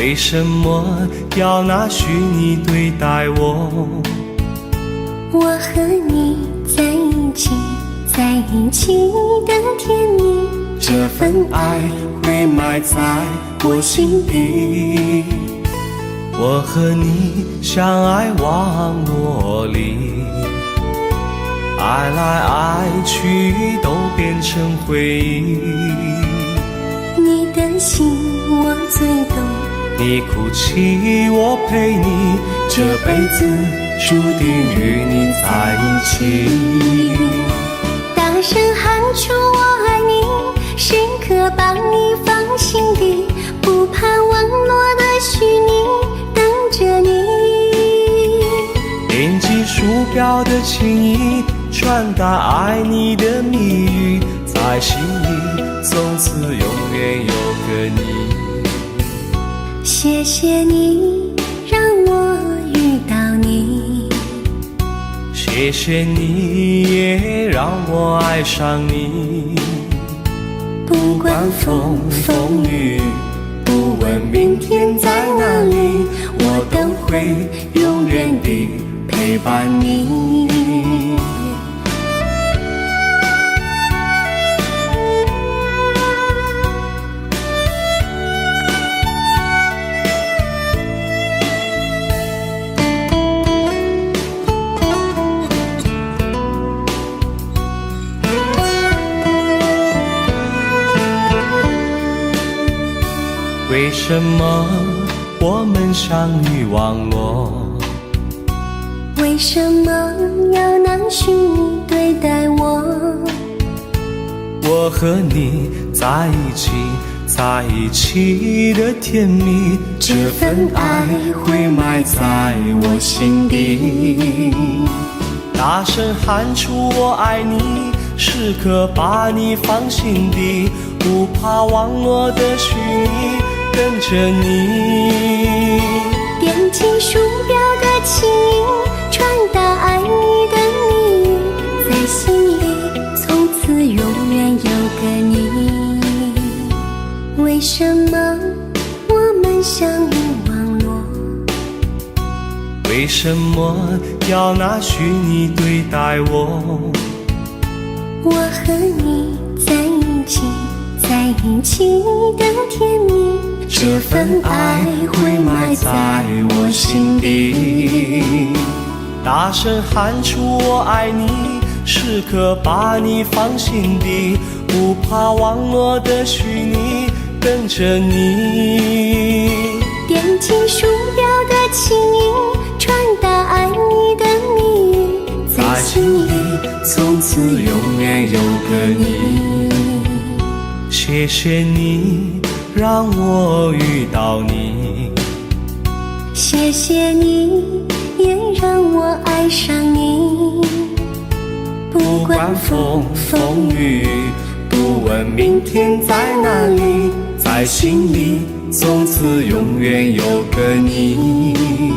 为什么要拿虚拟对待我？我和你在一起，在一起的甜蜜，这份爱会埋在我心底。我和你相爱网络里，爱来爱去都变成回忆。你的心我最懂，你哭泣我陪你，这辈子注定与你在一起。大声喊出我爱你，时刻把你放心底，不怕网络的虚拟，等着你。点击鼠标的情意，传达爱你的蜜语，在心里从此永远有个你。谢谢你让我遇到你，谢谢你也让我爱上你。不管风风雨，不问明天在哪里，我都会永远地陪伴你。为什么我们相遇网络？为什么要拿虚拟对待我？我和你在一起，在一起的甜蜜，这份爱会埋在我心底。大声喊出我爱你，时刻把你放心底，不怕网络的虚拟，跟着你。点击鼠标的情音，传达爱你的蜜语，在心里从此永远有个你。为什么我们相遇网络？为什么要拿虚拟对待我？我和你在一起，在一起的甜蜜，这份爱会埋在我心底。大声喊出我爱你，时刻把你放心底，不怕网络的虚拟，跟着你。点击鼠标的情音，传达爱你的蜜语，在心里从此永远有个你。谢谢你让我遇到你，谢谢你也让我爱上你。不管风风雨，不问明天在哪里，在心里从此永远有个你。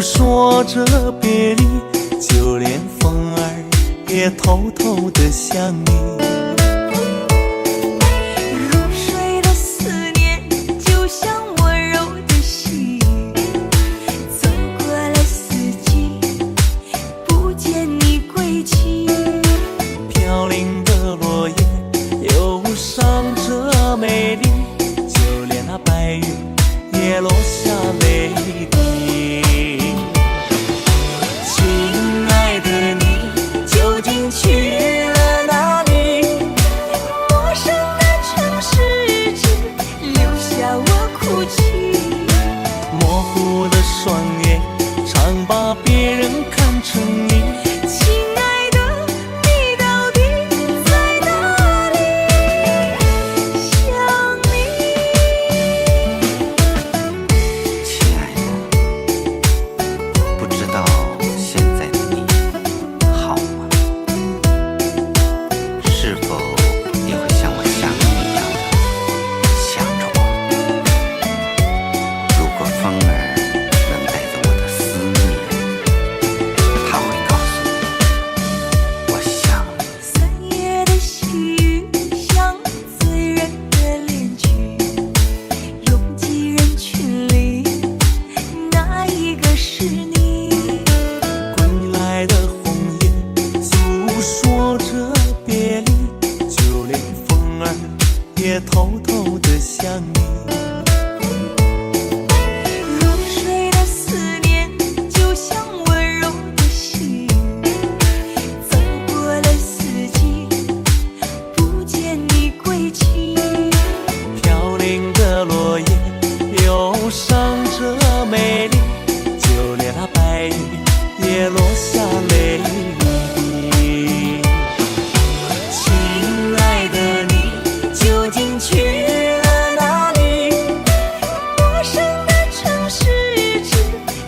说着别离，就连风儿也偷偷地想你。入睡的思念就像温柔的细雨，走过了四季，不见你归期。飘零的落叶忧伤着美丽，就连那白云也落下泪。模糊的双眼常把别人看成你。亲爱的，你到底在哪里？想你。亲爱的，不知道现在的你好吗？是否也会像我想你一样的想着我？如果风儿能带走我的思念，它会告诉你，我想你。3月的细雨像醉人的恋曲，拥挤人群里，哪一个是你？归来的红叶诉说着别离，就连风儿也偷偷地想你。入睡的思念就像温柔的细雨，走过了四季，不见你归期。飘零的落叶忧伤着美丽，就连那白云也落下泪滴。亲爱的，你究竟去了哪里？陌生的城市只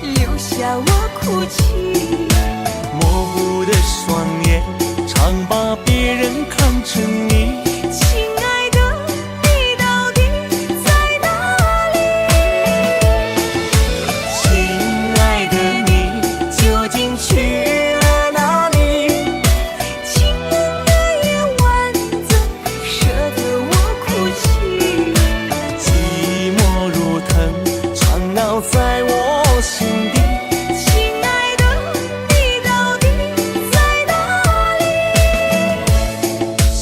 留下我哭泣。模糊的双眼常把别人看成你。亲爱的，你到底在哪里？亲爱的，你究竟去了哪里？清冷的夜晚，怎舍得我哭泣？寂寞如藤缠绕在我心底。亲爱的，你到底在哪里？想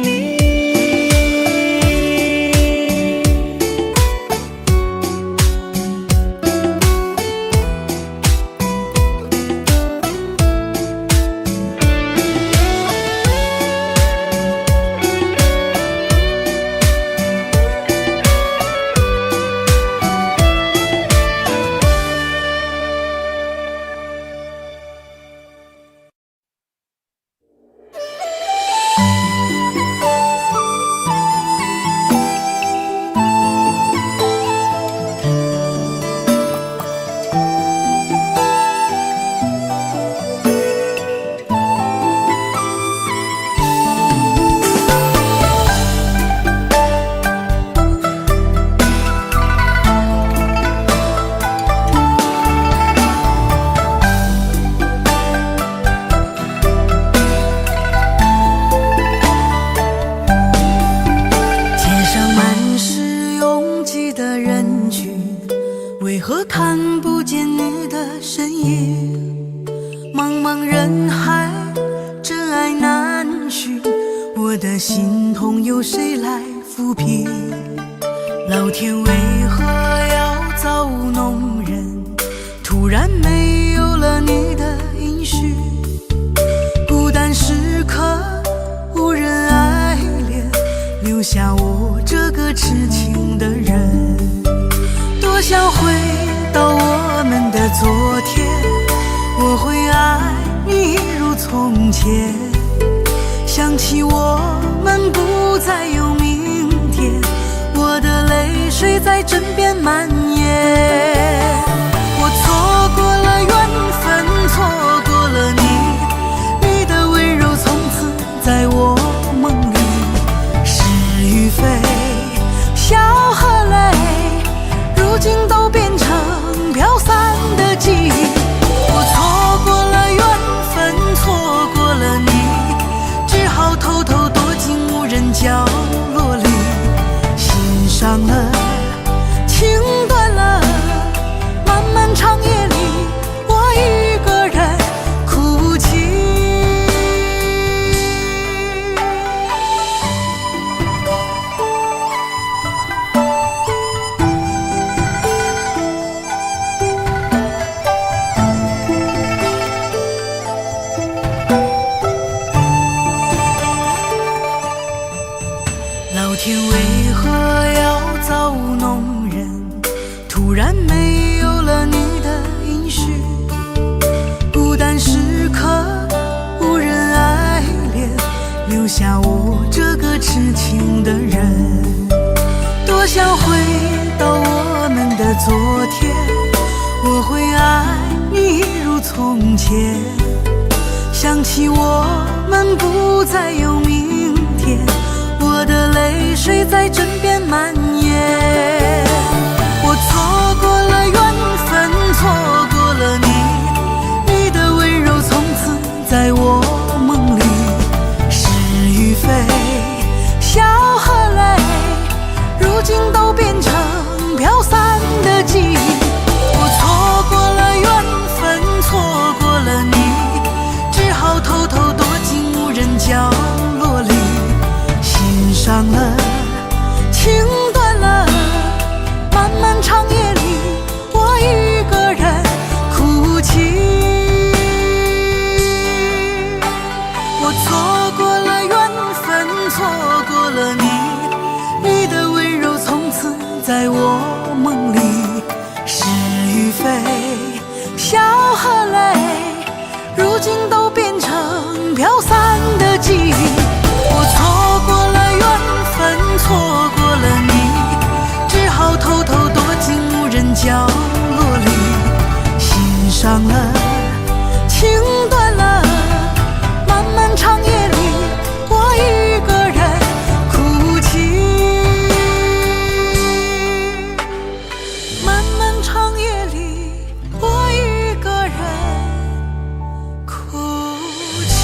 你。街上满是拥挤的人群，为何看不见你的身影？茫茫人海，真爱难寻，我的心痛由谁来抚平？老天为何要造物弄人？突然没有了你的音讯，孤单时刻无人爱怜，留下我这个痴情的人。多想回到我们的昨天，我会爱你一如从前。想起我们不再有明天，我的泪水在枕边蔓延。我错过了缘分，错过了你，你的温柔从此在我梦里。是与非，笑和泪，如今都变成飘散的记忆。我错过了缘分，错过了你，只好偷偷躲进无人角落里，心伤了，情断了，漫漫长夜里，我一个人哭泣。然没有了你的音讯，孤单时刻无人爱恋，留下我这个痴情的人。多想回到我们的昨天，我会爱你一如从前。想起我们不再有明天，我的泪水在枕边蔓延。我错过了缘分，错过了你，你的温柔从此在我梦里。是与非，笑和泪，如今都变成飘散的记忆。我错过了缘分，错过了你，只好偷偷躲进无人角落里。心伤了，情断了，漫漫长夜里，我一个人哭泣。我错过了缘分，错过了你，你的温柔从此在我梦里。是与非，笑和泪，如今都变成飘散的记忆。我错过了缘分，错过了你，只好偷偷躲进无人角落里。心伤了，情断了，漫漫长夜里，我一个人哭泣。漫漫长夜里，我一个人哭泣。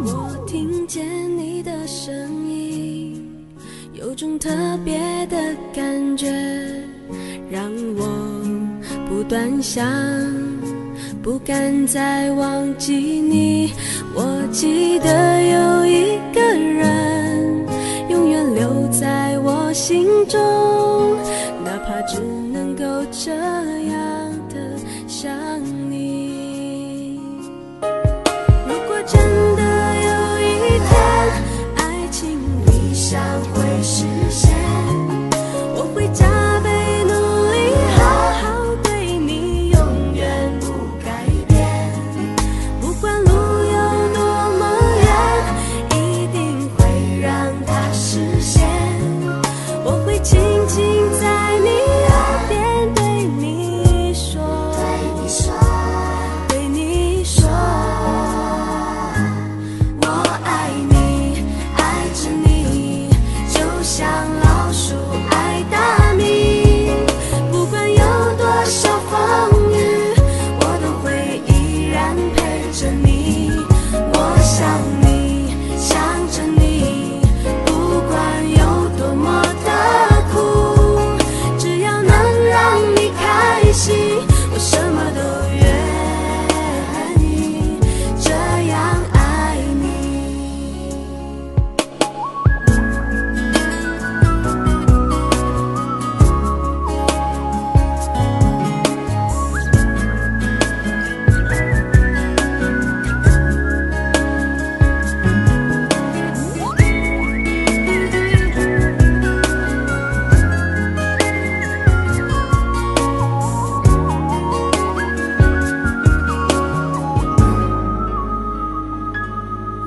我听见你的声音，有种特别的感觉，让我不断想，不敢再忘记你。我记得有一个人，永远留在我心中，哪怕只能够这样的想你。如果真的有一天，爱情理想会实现，我会加倍努力，好好对你，永远不改变。不管路有多么远，一定会让它实现。我会轻轻在你耳边对你说，对你说，我爱你，爱着你，就像老鼠爱大米。不管有多少风雨，我都会依然陪着你。我想你，想着你，不管有多么的苦，只要能让你开心，我什么都愿意，这样爱你。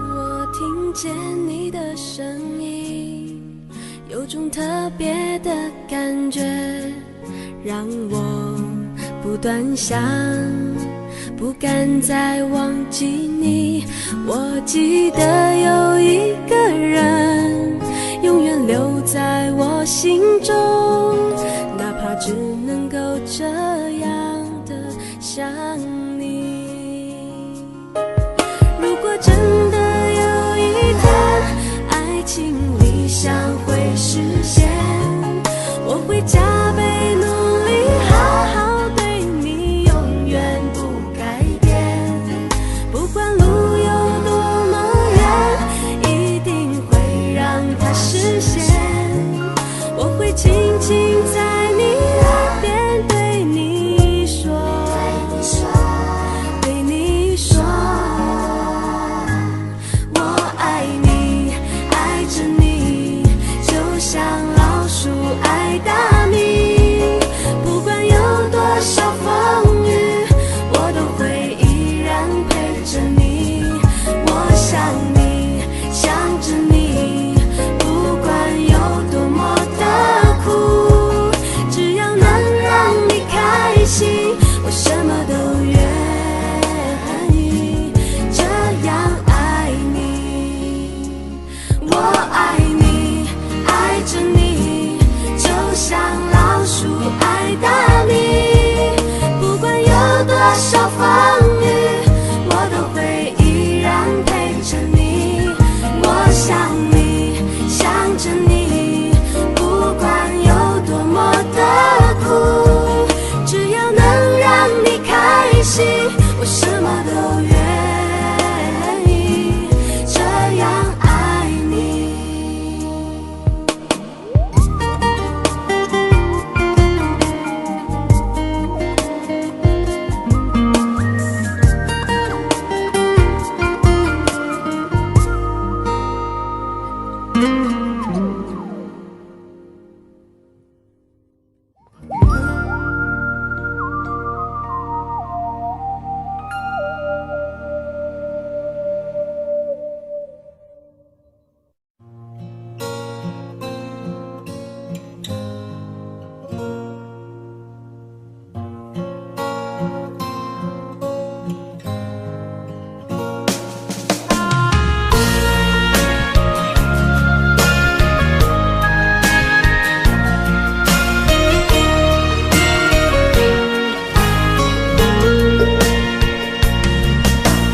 我听见你的声音，有种特别的感觉，让我不断想，不敢再忘记你。我记得有一个人，永远留在我心中，哪怕只能够这样。想你。如果真的有一天爱情理想会实现，我会加倍努力好好对你，永远不改变。不管路有多么远，一定会让它实现。我会轻轻在你耳边对你说，对你说，我爱你，爱着你，就像老鼠爱大米。不管有多少风雨，我都会依然陪着你。我想你，想着你，不管有多么的苦，只要能让你开心，我什么都愿意，这样爱你。我爱你，爱着你，就像老鼠爱大米。不管有多少风雨，我都会依然陪着你。我想你，想着你，不管有多么的苦，只要能让你开心，我什么都愿意，这样爱你。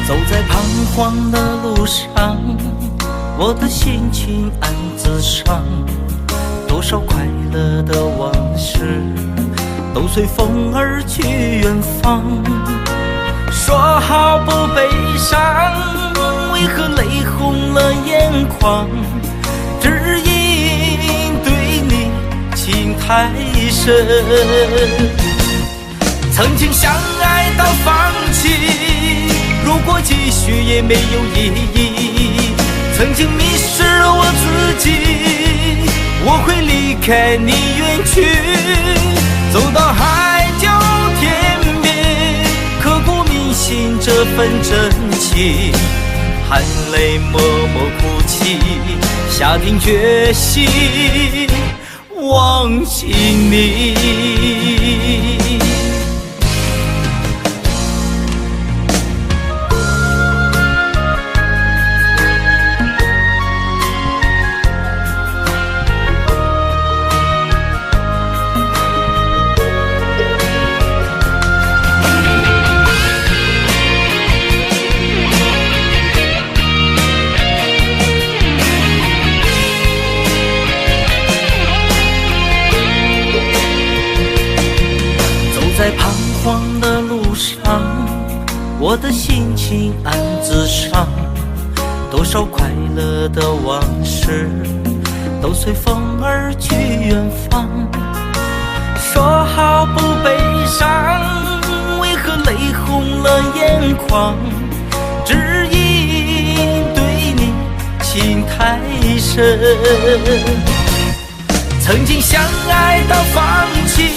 走在彷徨的路上，我的心情暗自伤。多少快乐的往事，都随风而去远方。说好不悲伤，为何泪红了眼眶？只因对你情太深。曾经相爱到放弃，如果继续也没有意义。曾经迷失了我自己，我会离开你远去，走到海角天边，刻骨铭心这份真情，含泪默默哭泣，下定决心忘记你。在彷徨的路上，我的心情暗自伤。多少快乐的往事，都随风而去远方。说好不悲伤，为何泪红了眼眶？只因对你情太深。曾经相爱到放弃，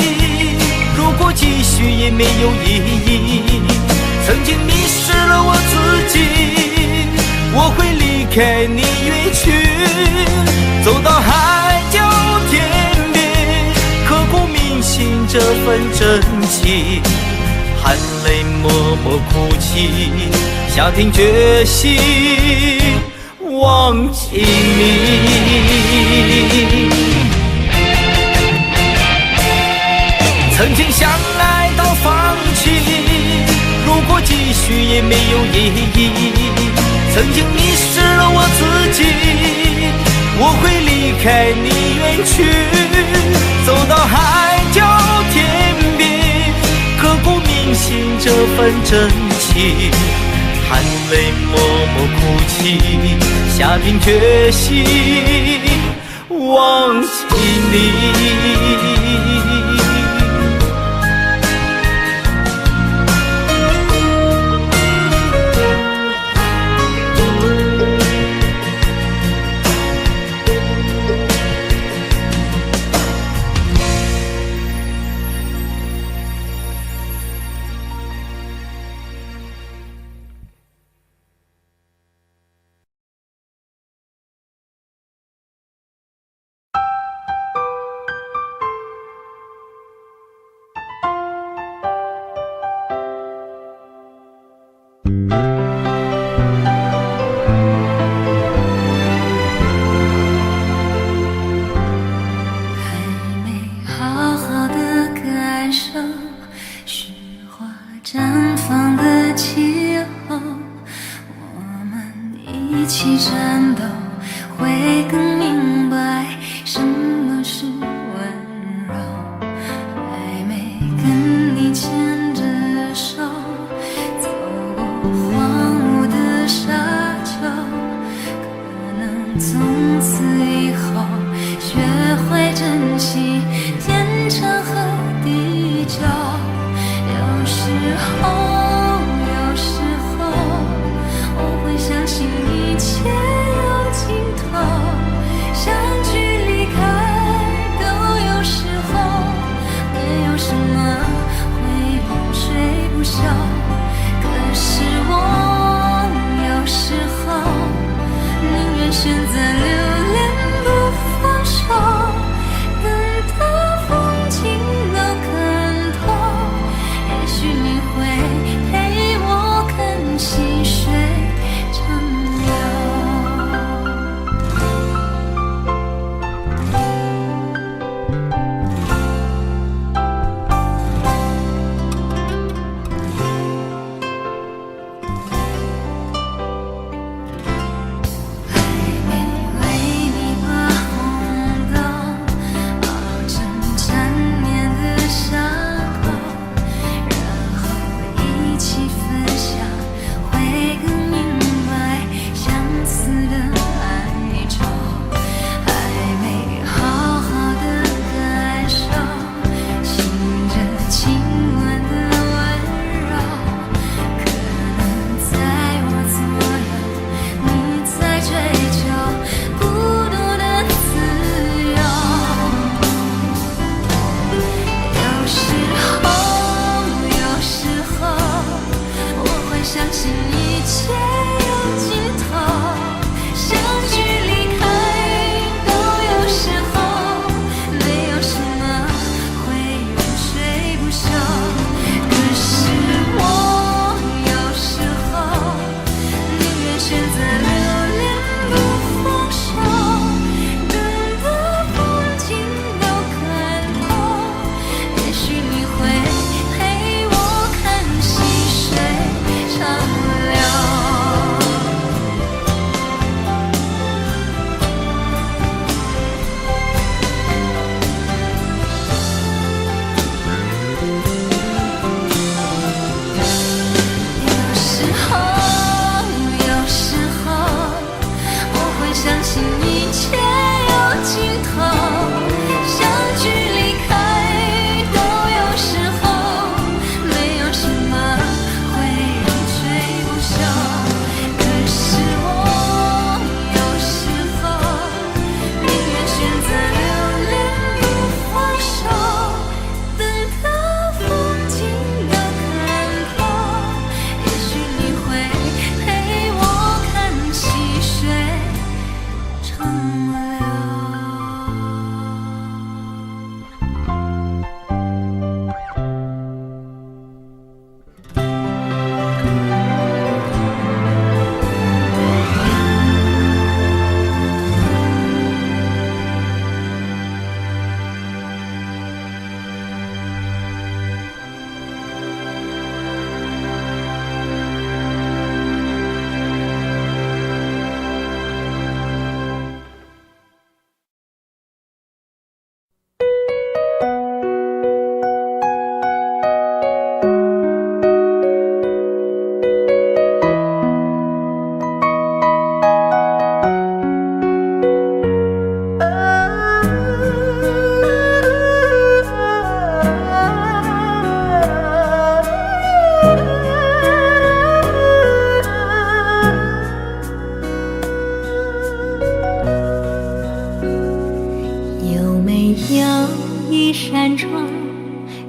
如果继续也没有意义。曾经迷失了我自己，我会离开你远去，走到海角天边，刻骨铭心这份真情，含泪默默哭泣，下定决心忘记你。曾经相爱到放弃，过继续也没有意义。曾经迷失了我自己，我会离开你远去，走到海角天边，刻骨铭心这份真情，含泪默默哭泣，下定决心忘记你。一起战斗，会更明白什么是温柔。还没跟你牵着手，走过荒芜的沙丘，可能从此以后学会珍惜天长和地久。有时候我会相信一切有尽头，相聚离开都有时候，没有什么会永垂不朽。可是我有时候宁愿选择留恋不放手，等到风景都看透，也许你会陪我看细水长流。还没为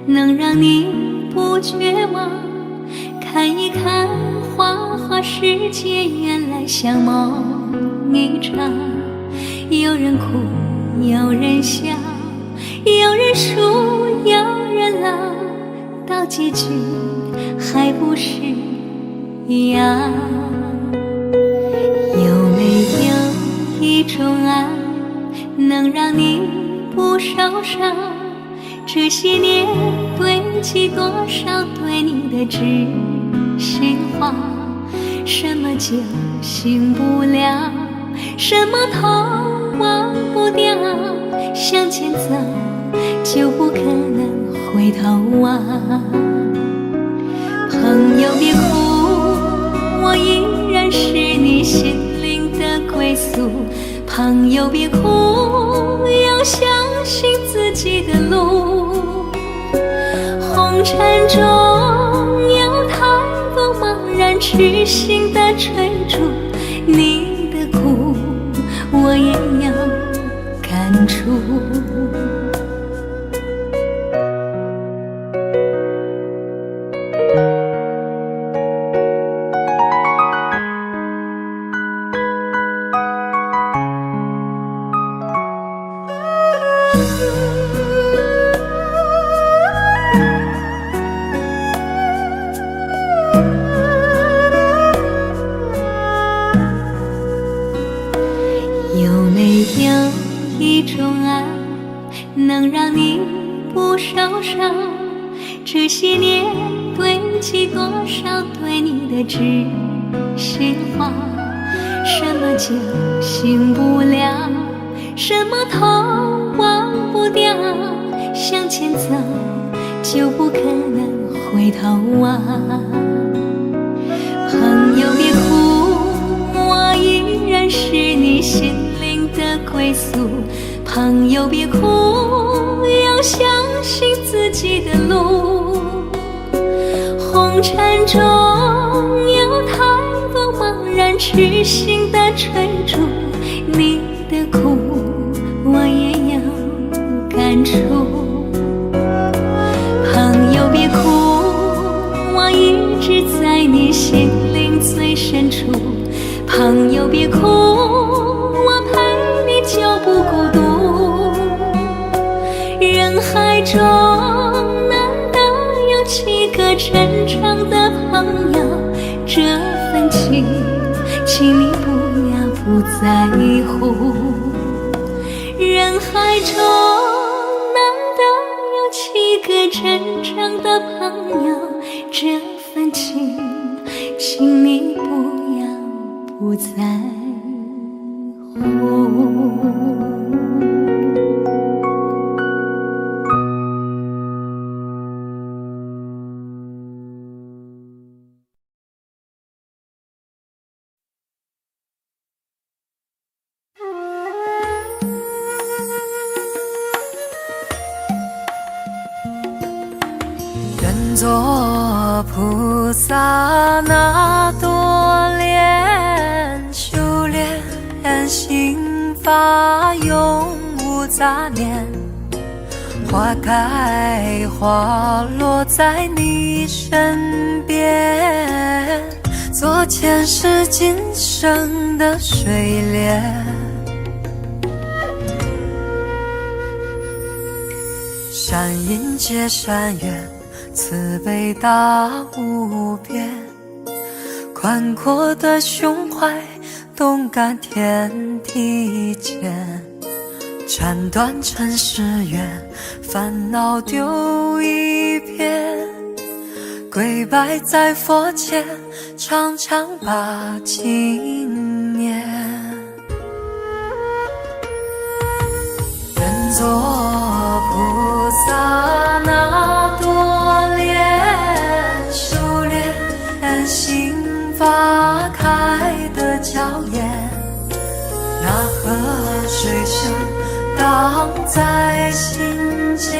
能让你不绝望。看一看花花世界，原来像梦一场。有人哭，有人笑，有人输，有人老，到结局还不是一样。有没有一种爱，能让你不受伤？这些年堆积多少对你的知心话？什么就醒不了，什么痛忘不掉，向前走就不可能回头望。朋友别哭，我依然是你心灵的归宿。朋友别哭，要相信自己的路。红尘中有太多茫然痴心的追逐，你的苦我也有感触。有没有一种爱，能让你不受伤？这些年堆积多少对你的知心话？什么就醒不了，什么痛忘不掉，向前走就不可能回头望。朋友别哭，我依然是你心灵的归宿。朋友别哭，要相信自己的路。红尘中有太多茫然痴心的追逐，你的苦我也有感触。朋友别哭，我一直在你心灵最深处。朋友别哭，我陪你就不孤独。人海中难得有几个真正的朋友，这份情请你不要不在乎。人海中难得有几个真正的朋友，这份情请你不要不在乎。愿做菩萨那多莲，修炼心法永无杂念。花开花落在你身边，做前世今生的水莲。善因结善缘，慈悲大无边，宽阔的胸怀，动感天地间。斩断尘世缘，烦恼丢一片，跪拜在佛前，常常把经念。愿做菩萨那多莲，修炼心法开得娇艳。那河水声荡在心间，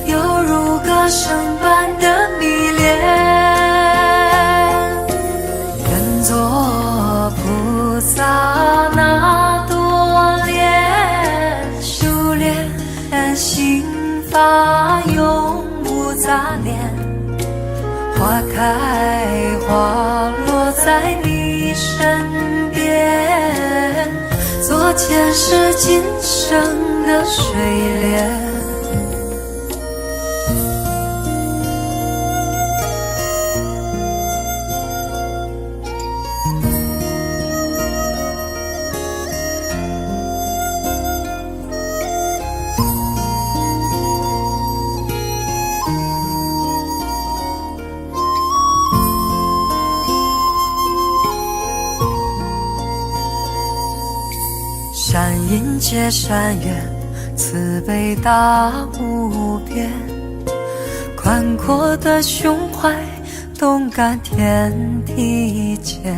犹如歌声般的迷恋。愿做菩萨那多莲，修炼心无杂念，花开花落在你身边，做前世今生的水莲。山阴接山远，慈悲大无边，宽阔的胸怀，动感天地间，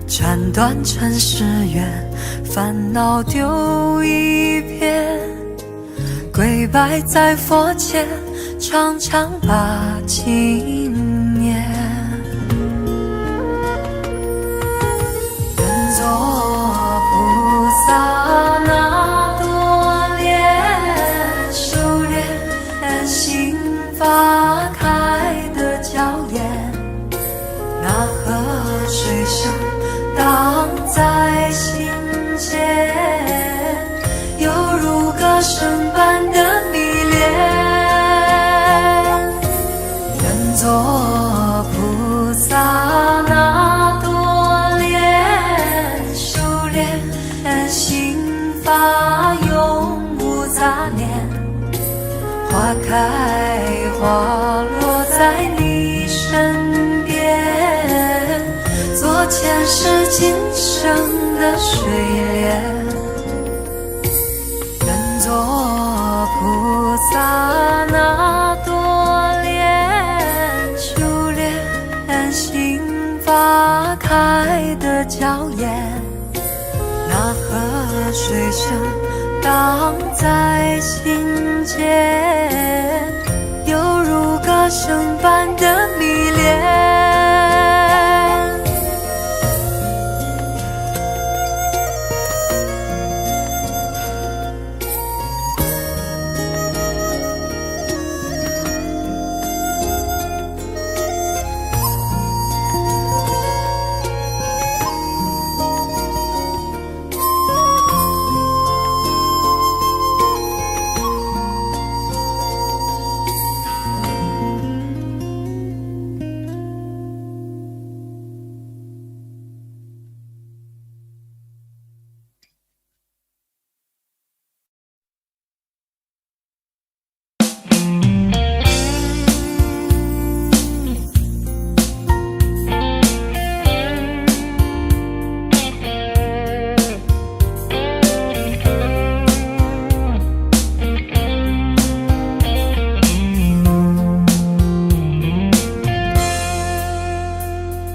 斩断尘世缘，烦恼丢一片，跪拜在佛前，常常把经念。人作菩萨那多莲，修炼心法开的娇艳，那河水声荡在心间，犹如歌声般的迷恋。人作菩萨那多莲，修炼心法永无杂念，花开花落在你身边，做前世今生的水莲。人作菩萨那多莲，修炼心法开的娇艳，那河水声荡在心间，犹如歌声般的迷恋。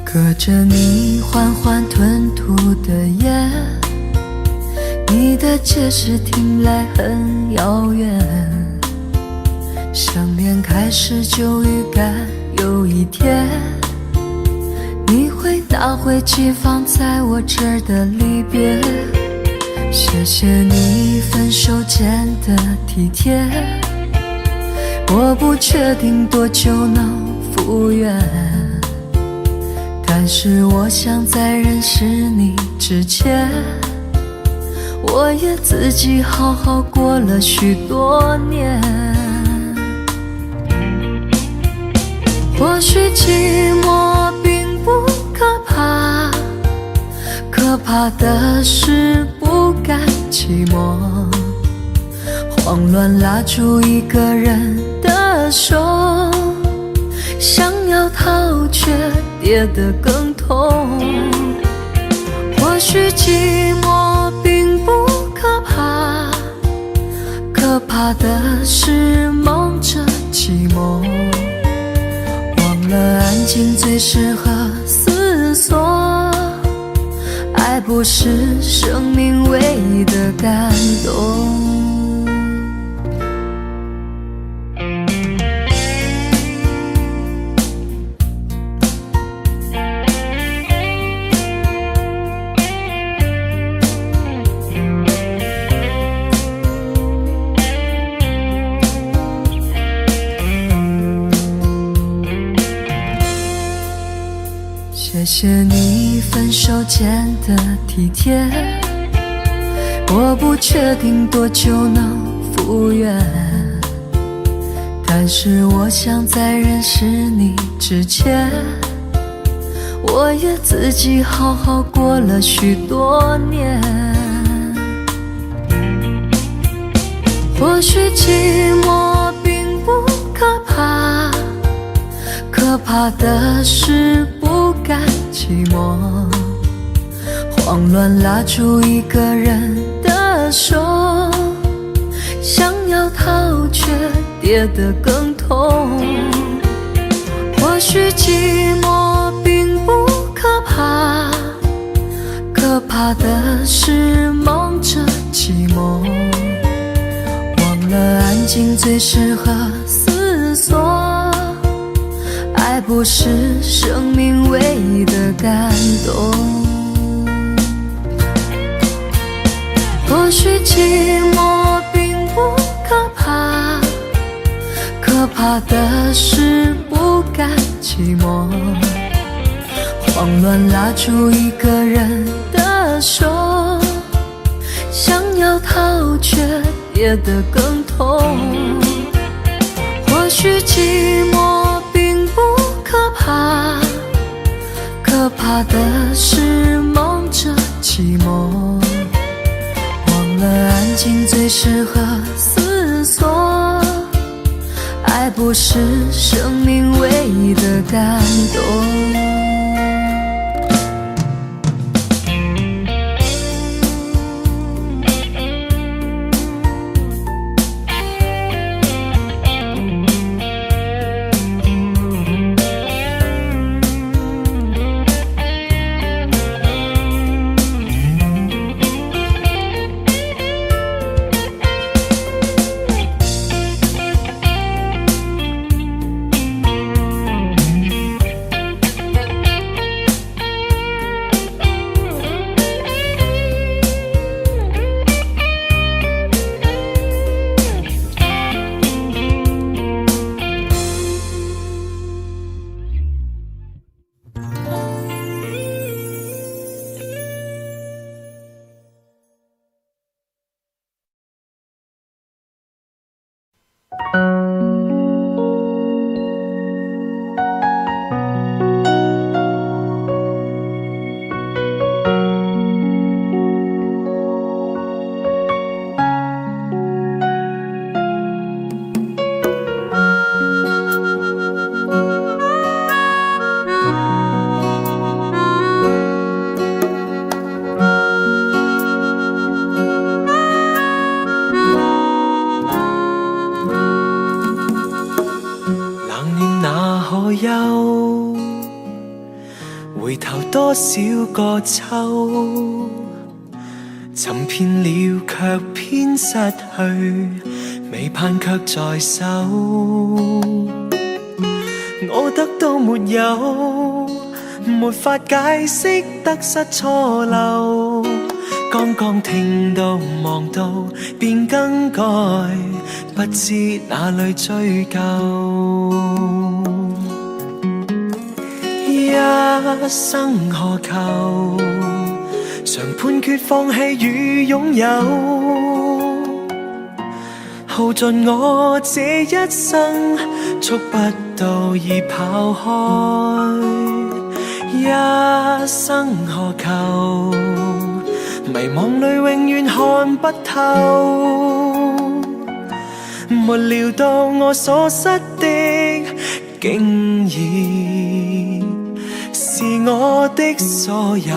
隔着你缓缓吞吐的烟，你的解释听来很遥远，想念开始就预感有一天你会拿回寄放在我这儿的离别。谢谢你分手前的体贴，我不确定多久能复原，但是我想在认识你之前，我也自己好好过了许多年。或许寂寞并不可怕，可怕的是不甘寂寞，慌乱拉住一个人的手，想要逃却跌得更痛。或许寂寞并不可怕，可怕的是忙着寂寞，忘了安静最适合思索，爱不是生命唯一的感动。谢你分手前的体贴，我不确定多久能复原，但是我想在认识你之前，我也自己好好过了许多年。或许寂寞并不可怕，可怕的是不甘寂寞，慌乱拉住一个人的手，想要逃却跌得更痛。或许寂寞并不可怕，可怕的是忙着寂寞，忘了安静最适合思索，爱不是生命唯一的感动。或许寂寞并不可怕，可怕的是不甘寂寞，慌乱拉住一个人的手，想要逃却跌得更痛。或许寂寞并不可怕，可怕的是忙着寂寞，忘了安静最适合思索，爱不是生命唯一的感动。回頭多少個秋，尋遍了卻偏失去，未盼卻在手。我得到沒有，沒法解釋得失錯漏。剛剛聽到望到便更改，不知哪裏追究。一生何求，常判決放棄與擁有，耗盡我這一生，觸不到已跑開。一生何求，迷惘裏永遠看不透，沒料到我所失的竟然是我的所有。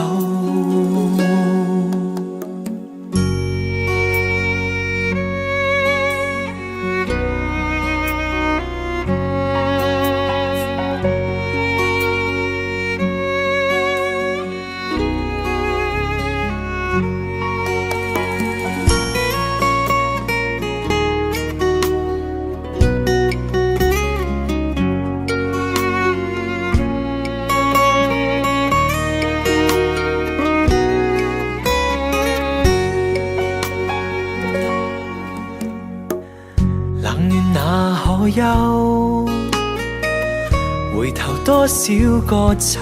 回頭多少個秋，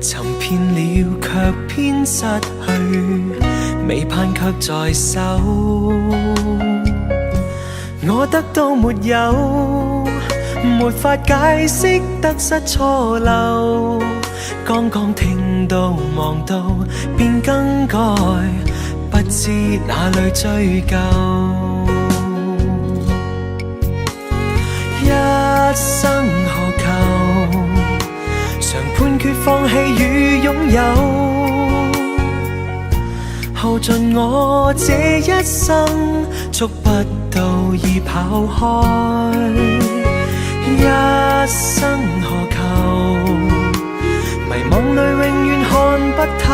尋遍了卻偏失去，未盼卻在手。我得到沒有，沒法解釋得失錯漏，剛剛聽到望到便更改，不知哪裏追究。一生何求，常判決放棄與擁有，耗盡我這一生，觸不到已跑開。一生何求，迷惘裏永遠看不透，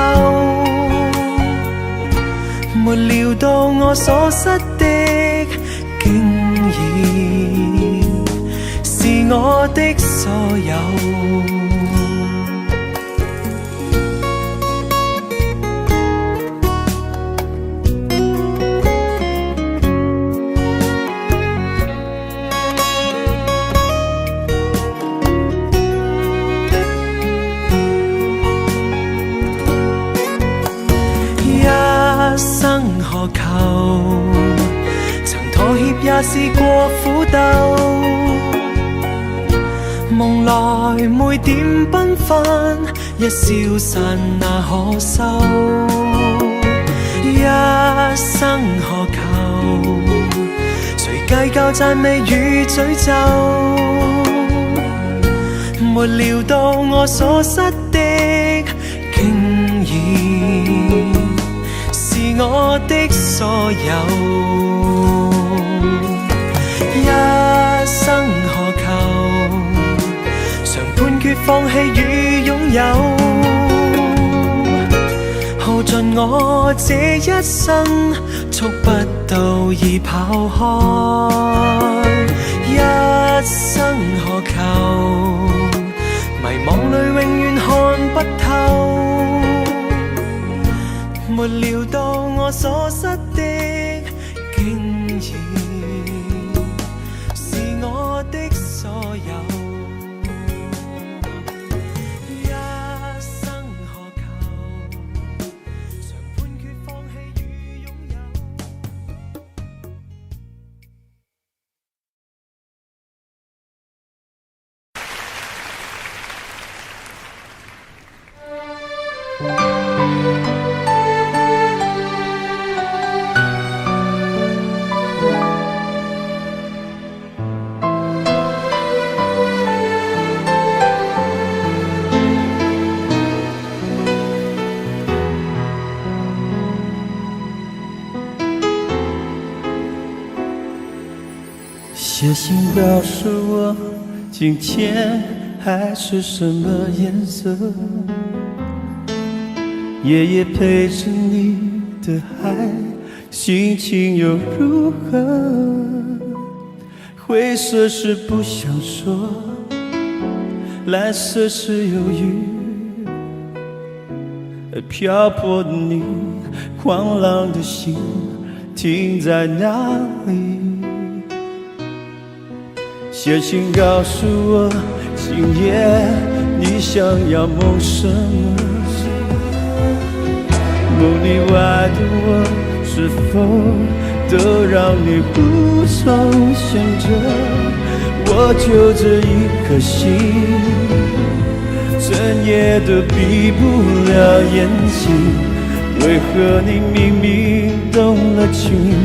沒料到我所失的竟然是我的所有。一生何求，曾妥協也試過苦鬥，夢來每點繽紛，一消散那可收。一生何求，誰計較讚美與詛咒，沒料到我所失的竟然是我的所有。一生何求，常判決放棄與擁有，耗盡我這一生，觸不到已跑開。一生何求，迷惘裏永遠看不透，沒料到我所失的竟然是我的所有。一生何求，常判決放棄與擁有。写信告诉我今天海是什么颜色，夜夜陪着你的海心情又如何？灰色是不想说，蓝色是犹豫，而漂泊的你狂浪的心停在哪里？写信告诉我今夜你想要梦什么，梦里外的我是否都让你无从选择？我就这一颗心，整夜都闭不了眼睛，为何你明明动了情，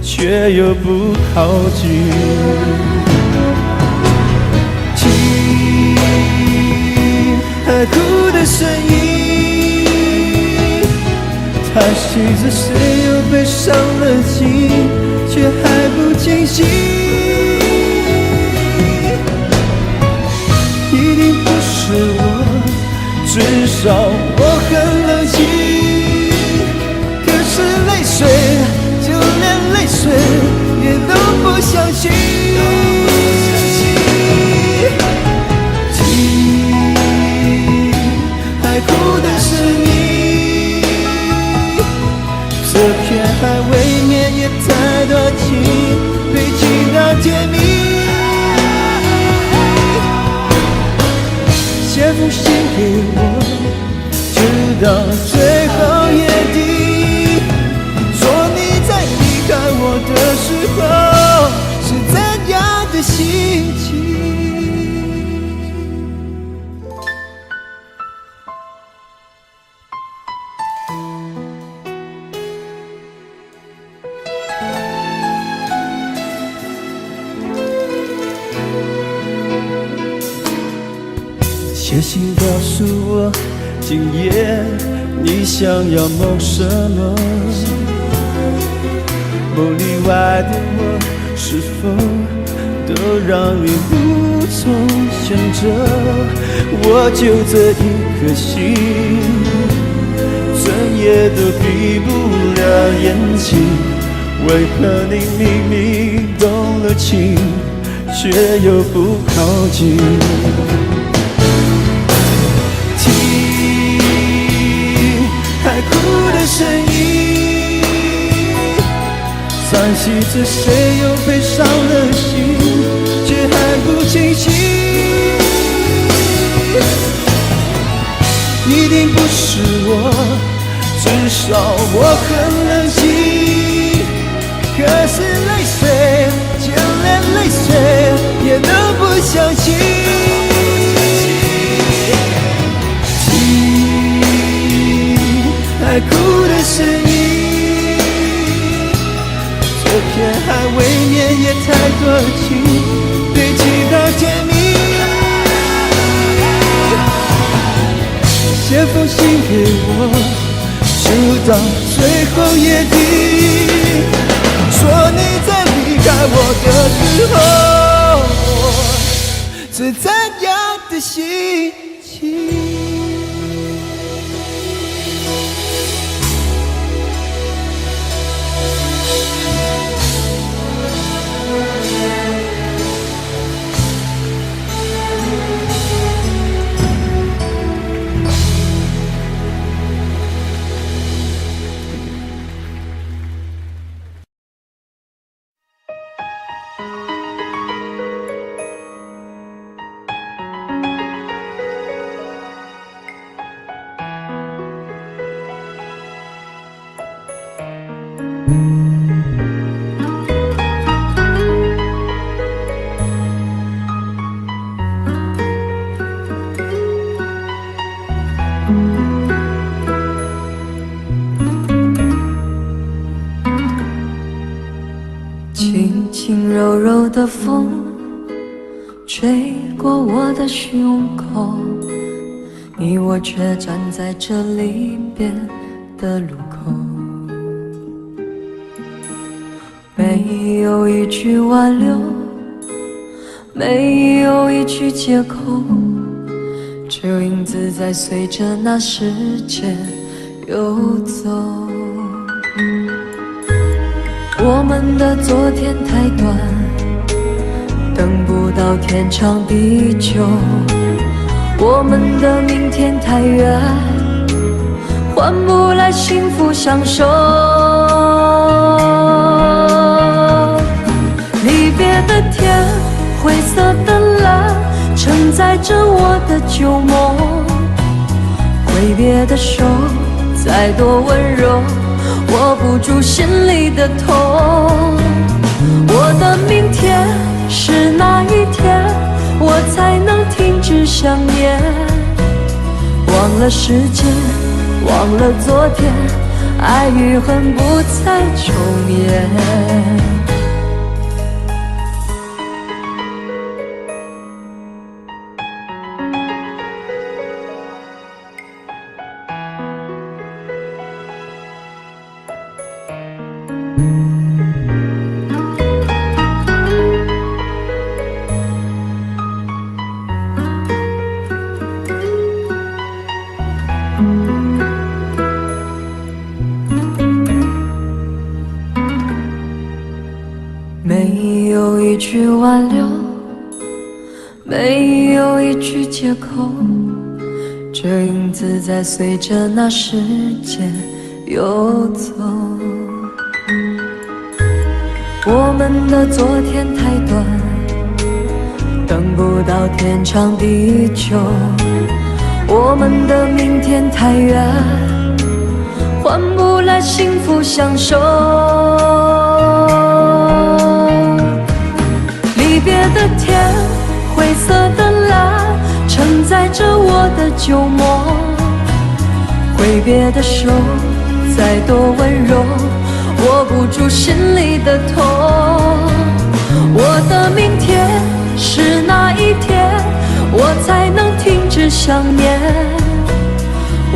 却又不靠近？海哭的声音，叹息着谁又被伤了心，却还不清醒。一定不是我，至少我很冷静。可是泪水，就连泪水也都不相信。海哭的是你，这片海未免也太多情，被情到甜蜜。到最后眼底，说你在离开我的时候是怎样的心情。写信告诉我，今夜你想要梦什么？梦里外的我，是否都让你无从想着？我就这一颗心，整夜都闭不了眼睛。为何你明明动了情，却又不靠近？海哭的声音，叹息着谁又悲伤了心，却还不清醒。一定不是我，至少我很冷静。可是泪水，就连泪水也能不相信。海哭的声音，这片海未免也太多情，堆积到天明。写封信给我，就到最后眼底，说你在离开我的时候是怎样的心情。轻轻柔柔的风吹过我的胸口，你我却站在这离别的路口，没有一句挽留，没有一句借口，只有影子在随着那时间游走。我们的昨天太短，等不到天长地久，我们的明天太远，换不来幸福相守。离别的天，灰色的蓝，承载着我的旧梦。挥别的手，再多温柔，握不住心里的痛。我的明天是哪一天，我才能停止想念？忘了时间，忘了昨天，爱与恨不再重演。没有一句挽留，没有一句借口，这影子在随着那时间游走。我们的昨天太短，等不到天长地久，我们的明天太远，换不来幸福相守。离别的天，灰色的蓝，承载着我的旧梦。挥别的手，再多温柔，握不住心里的痛。我的明天是哪一天，我才能停止想念？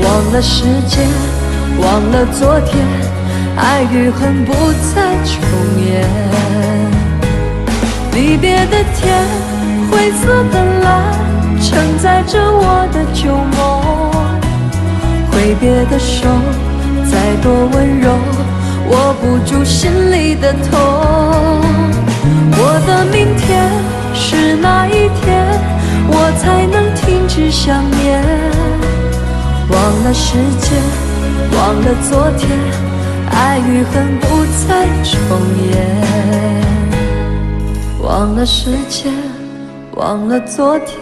忘了时间，忘了昨天，爱与恨不再重演。离别的天，灰色的蓝，承载着我的旧梦。挥别的手，再多温柔，握不住心里的痛。我的明天是哪一天，我才能停止想念？忘了时间，忘了昨天，爱与恨不再重演。忘了时间，忘了昨天，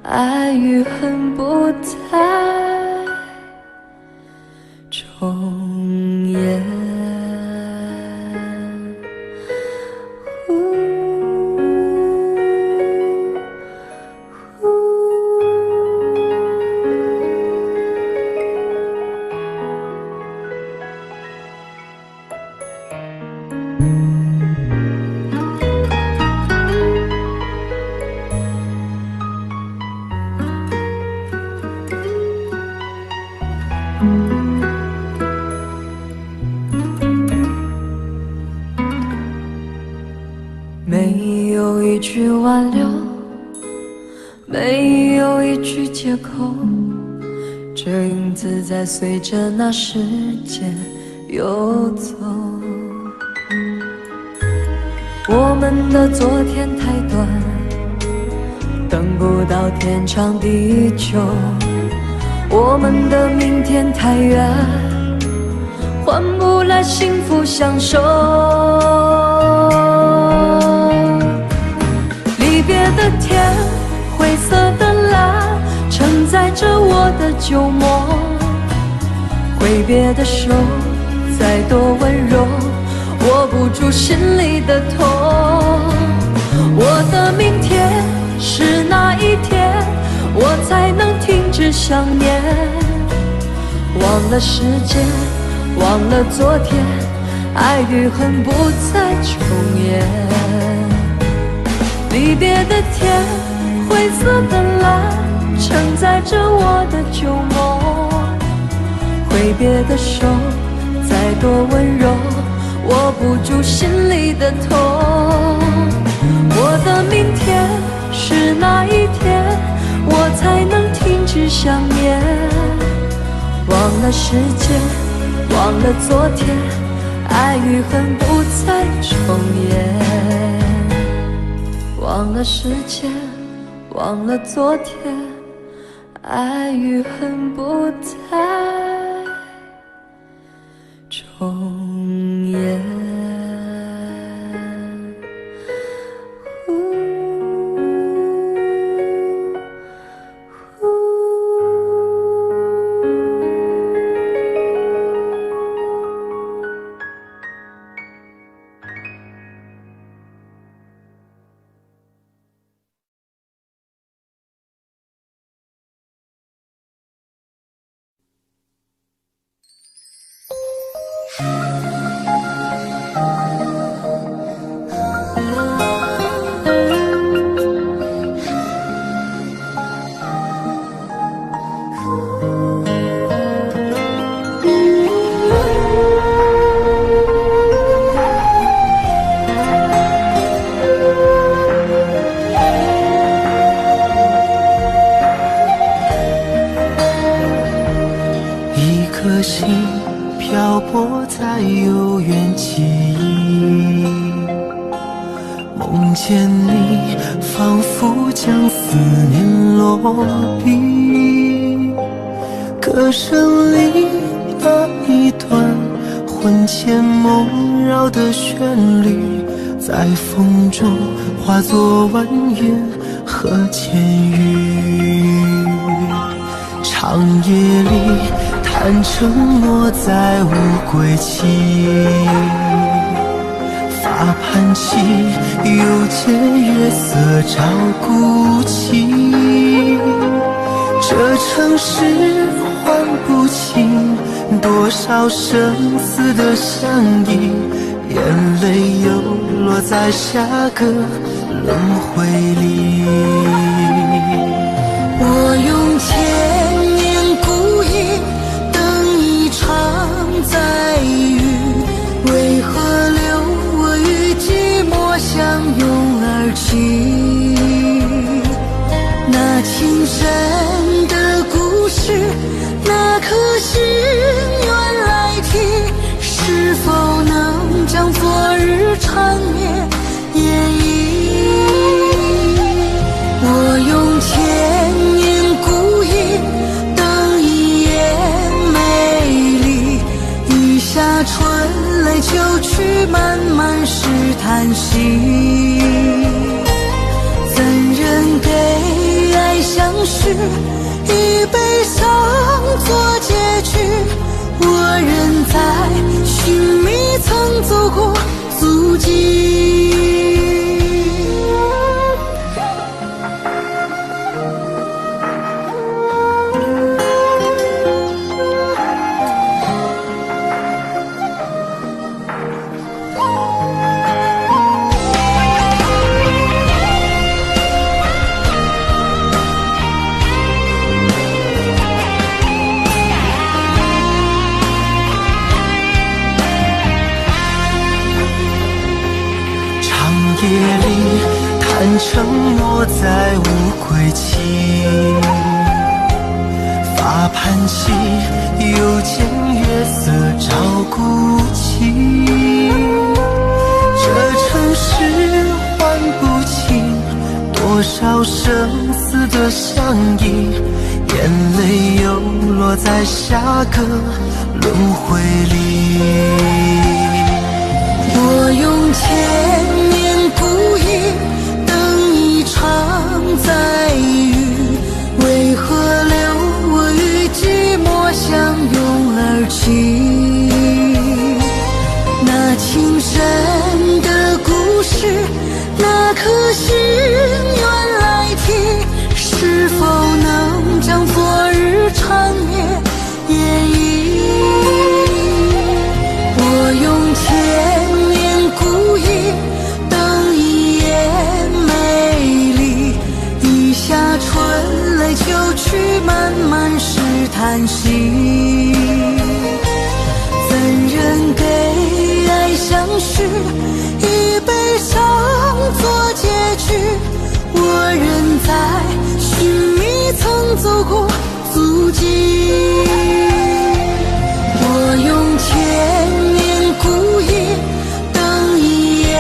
爱与恨不再重演。没有一句挽留，没有一句借口，这影子在随着那时间游走。我们的昨天太短，等不到天长地久。我们的明天太远，换不来幸福相守。离别的天，灰色的蓝，承载着我的旧梦。挥别的手，再多温柔，握不住心里的痛。我的明天是哪一天，我才能停止想念？忘了时间，忘了昨天，爱与恨不再重演。离别的天，灰色的蓝，承载着我的旧梦。挥别的手，再多温柔，握不住心里的痛。我的明天是哪一天，我才能停止想念？忘了时间，忘了昨天，爱与恨不再重演。忘了时间，忘了昨天，爱与恨不再重演。一颗心漂泊在悠远记忆，梦见你，仿佛将思念落笔。歌声里那一段魂牵梦绕的旋律，在风中化作婉约和千语。长夜里谈承诺再无归期，发畔起，又见月色照孤寂。这城市唤不清多少生死的相依，眼泪又落在下个轮回里。我用千年孤影等一场再遇，为何留我与寂寞相拥而泣？那情深的故事，那颗心愿来提，是否能将昨日缠绵演绎？我用千年孤影等一夜美丽，雨下春来秋去，漫漫是叹息。怎人给爱相许，以悲伤做结局？我仍在寻觅曾走过足迹。夜里谈承诺再无归期，发畔起，又见月色照孤寂。这城市唤不清多少生死的相依，眼泪又落在下个轮回里。我用千年孤影等一场再遇，为何留我与寂寞相拥而泣？那情深的故事，那颗心愿来提，是否能将昨日缠绵演绎？我用千年孤影等一夜美丽，雨下春来秋去，漫漫是叹息。怎人给爱相许，以悲伤做结局？我仍在寻觅曾走过足迹。我用千年孤影等一夜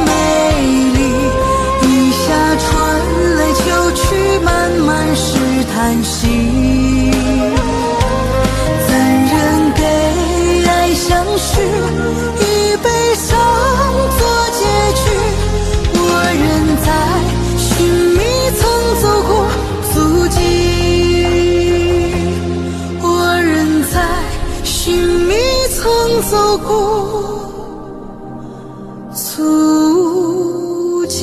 美丽，雨下春来秋去，漫漫是叹息。怎人给爱相许，以悲伤做结局？我仍在寻觅曾走过足迹，我仍在寻觅曾走过足迹。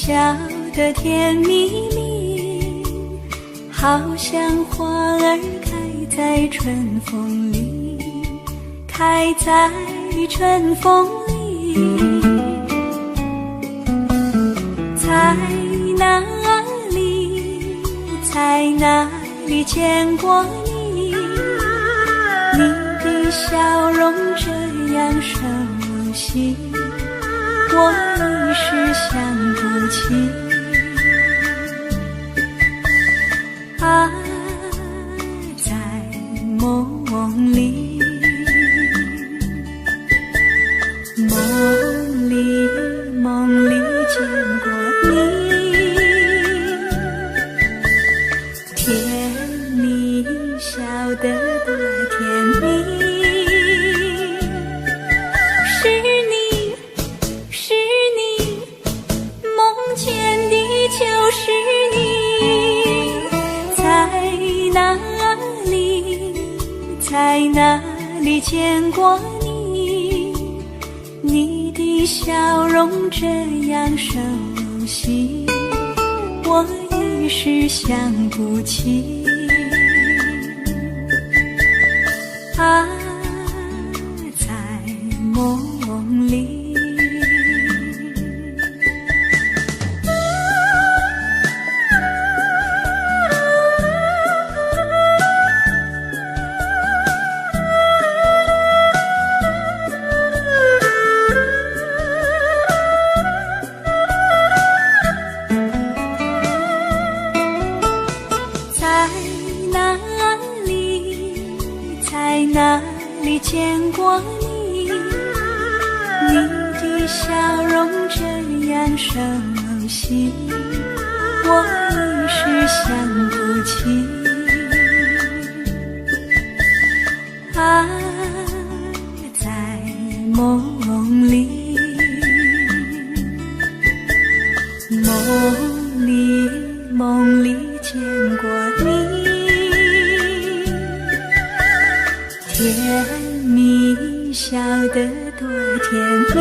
笑得甜蜜蜜，好像花儿开在春风里，开在春风里。在哪里，在哪里见过你？你的笑容这样熟悉，我一时想不起。啊，在梦里，梦里，梦里见过你，甜蜜笑得多甜蜜。是你，梦见的就是你。在哪里，在哪里见过你？你的笑容这样熟悉，我一时想不起。啊，在梦里。在哪里见过你？你的笑容这样熟悉，我一时想不起。啊，在梦里，梦里，梦里见过你。甜蜜笑得多甜蜜。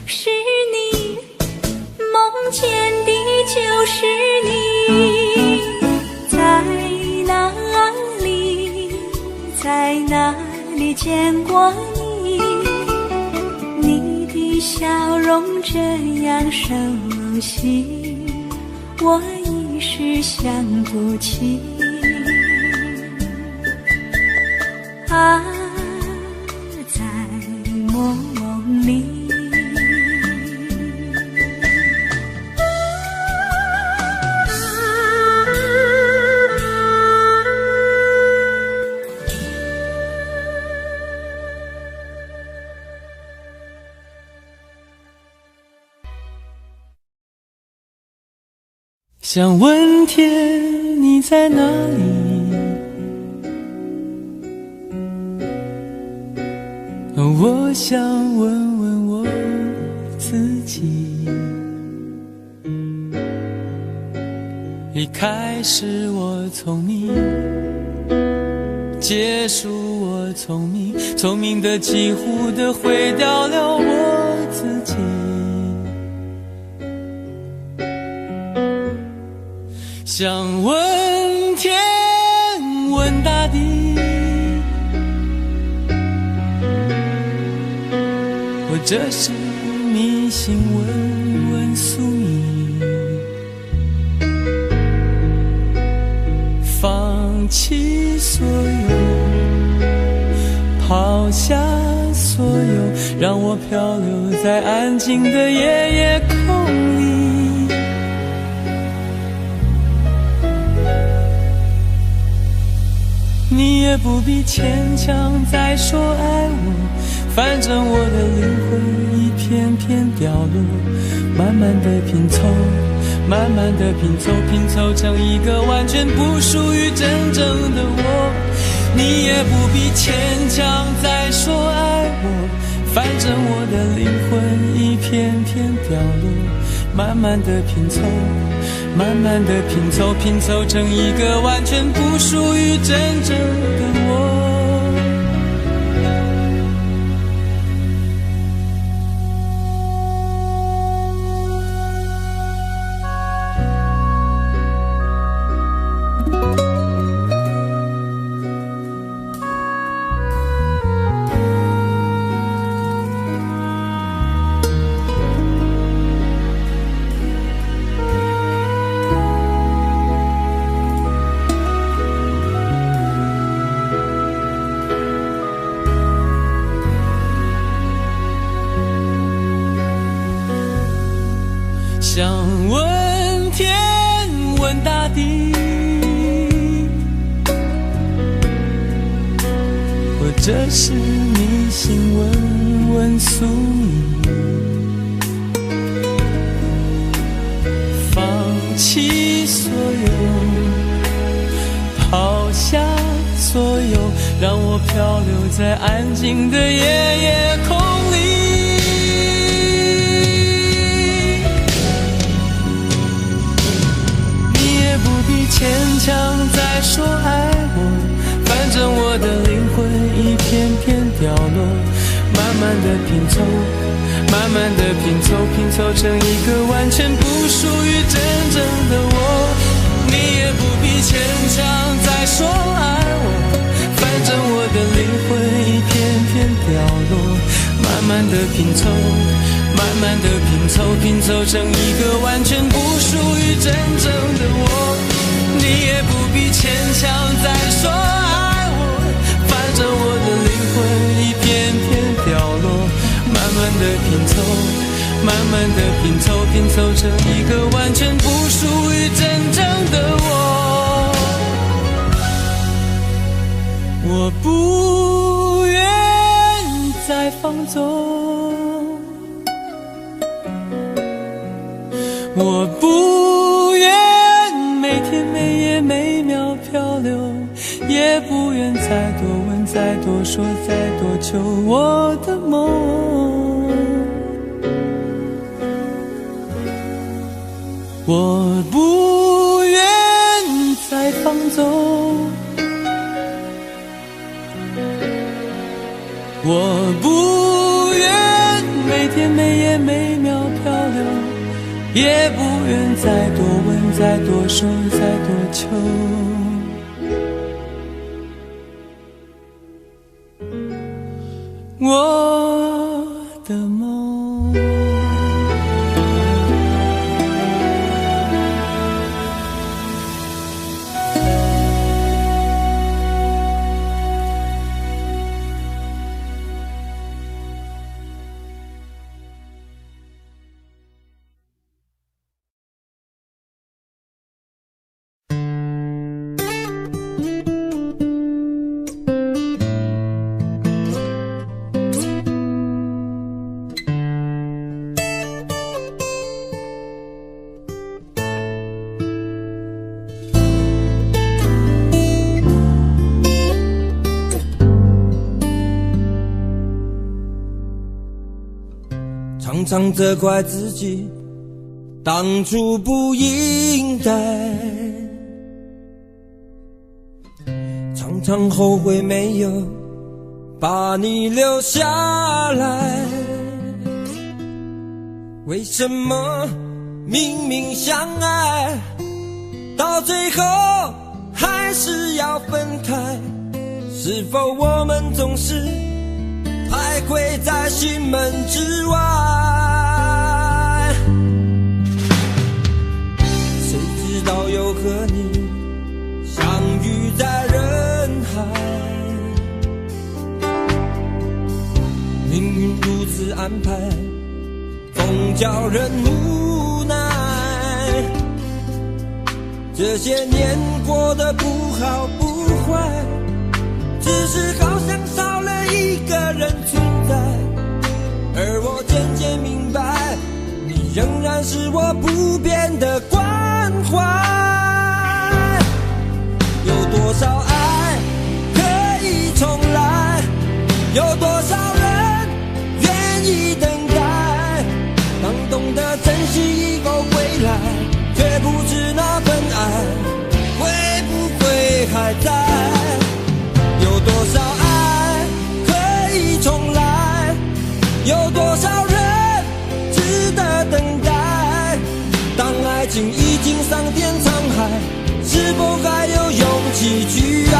是你，梦见的就是你。在哪里，在哪里见过你？你的笑容这样熟悉，我一时想不起。啊，在梦里。想问天你在哪里？我想问问我自己。一开始我聪明，结束我聪明，聪明的几乎的毁掉了我自己。想问天问大地，或者是迷信问问宿命，放弃所有，抛下所有，让我漂流在安静的夜夜空里。你也不必牵强再说爱我，反正我的灵魂一片片掉落，慢慢的拼凑，慢慢的拼凑，拼凑成一个完全不属于真正的我。你也不必牵强再说爱我，反正我的灵魂一片片掉落，慢慢的拼凑，慢慢的拼凑，拼凑成一个完全不属于真正的我。这是你心问问宿命，放弃所有，抛下所有，让我漂流在安静的夜空里。你也不必牵强再说爱我，反正我的灵魂一片片掉落，慢慢的拼凑，慢慢的拼凑，拼凑成一个完全不属于真正的我。你也不必牵强再说爱我，反正我的灵魂一片片掉落，慢慢的拼凑，慢慢的拼凑，拼凑成一个完全不属于真正的我。你也不必牵强再说爱我，反正我的灵魂一片片掉落，慢慢的拼凑，慢慢的拼凑，拼凑成一个完全不属于真正的我。我不愿再放纵，我不愿每天每夜每秒漂流，也不愿再多问再多说再多求我的梦。我不愿再放纵，我不愿每天每夜每秒漂流，也不愿再多问再多说再多求我的梦。常常责怪自己当初不应该，常常后悔没有把你留下来。为什么明明相爱，到最后还是要分开？是否我们总是徘徊在心门之外？谁知道又和你相遇在人海，命运如此安排，总叫人无奈。这些年过得不好不坏，只是好像少了一个人存在，而我渐渐明白，你仍然是我不变的关怀。有多少爱可以重来，有多少人愿意等待，当懂得珍惜以后归来，却不知那份爱会不会还在。有多少爱可以重来，有多少人值得等待，当爱情已经桑田沧海，是否还有勇气去爱？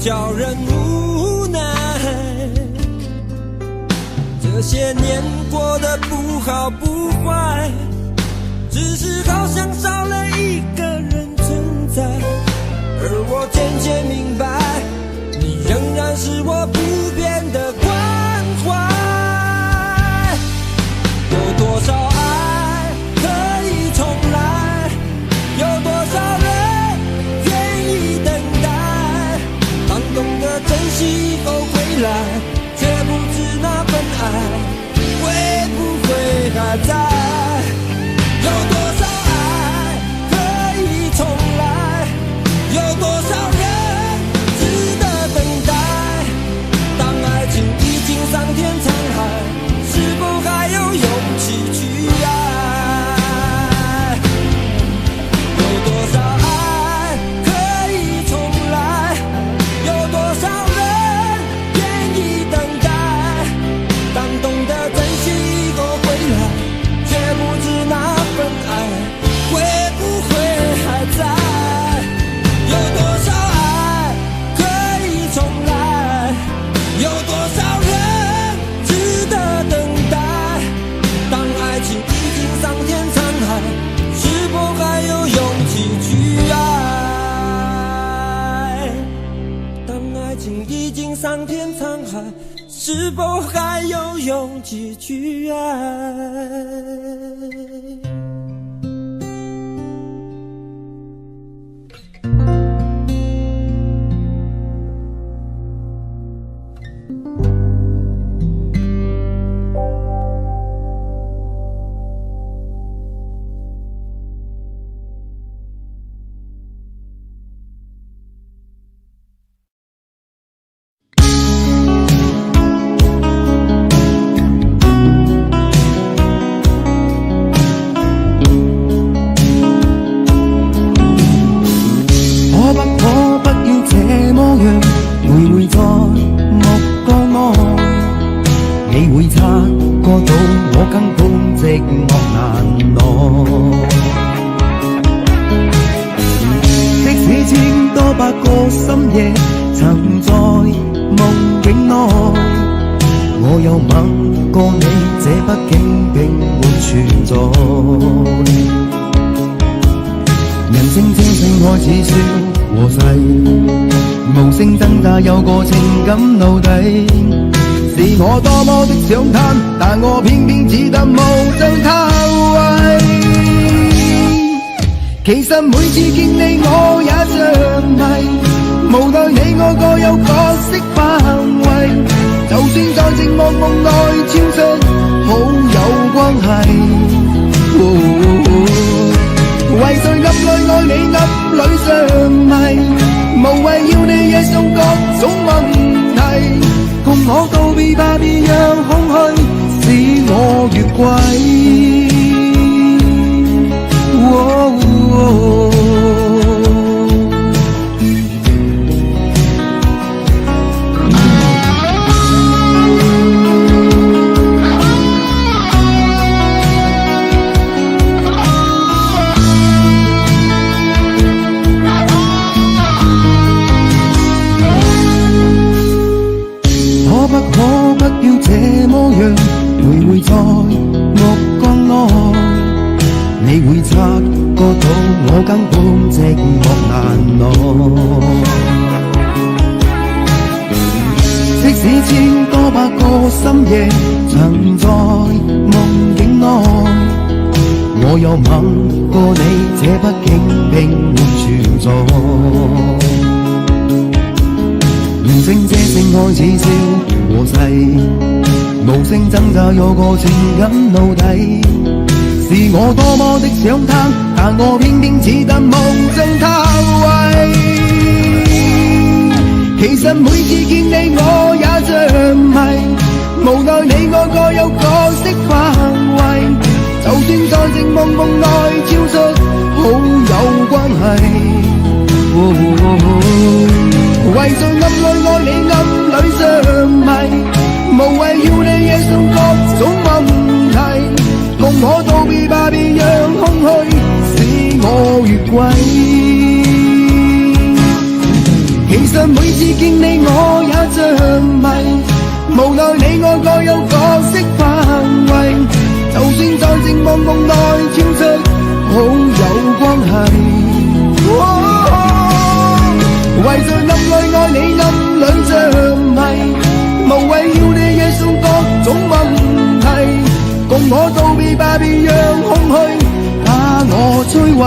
叫人无奈。这些年过得不好不坏，只是好像少了一个人存在。而我渐渐明白，你仍然是我不变的关怀。有多少爱可以重来，有多少人愿意等待。当懂得珍惜以后回来，却不知那份爱会不会还在。有多少爱可以重来，有多少人值得等待。当爱情已经桑田沧海，是否还有勇气去爱？有多少爱可以重来，有多少人愿意等待。当懂得珍惜以后回来，却不知那份爱会不会还在。有多少爱可以重来，有多少人值得等待。当爱情已经桑田沧海，是否还有勇气去爱？当爱情已经桑田沧海，是否还有勇气去爱？有個情感奴隸，是我多麼的想貪，但我偏偏只得無爭他位。其實每次見你我也着迷，無奈你我各有角色範圍，就算在寂寞夢內超出好友關係。為誰暗裏愛你暗裏着迷，無謂要你惹上各種問題，共我道別吧，別讓空虛使我越軌。有個情感奴隸，是我多麼的想貪，但我偏偏只得無爭他位。其實每次見你我也着迷，無奈你我各有角色範圍，就算在寂寞夢內超出好友關係。為誰暗裏愛你暗裏着迷，無謂要你惹上各種問題，共我道別吧，別讓空虛使我越軌。其實每每次見你我也着迷，無奈你我各有角色範圍，就算在寂寞夢內跳出好有關係。為在暗裏愛你暗裏着迷，無謂要你惹上各種問題，共我道別吧，別讓空虛把我摧毀。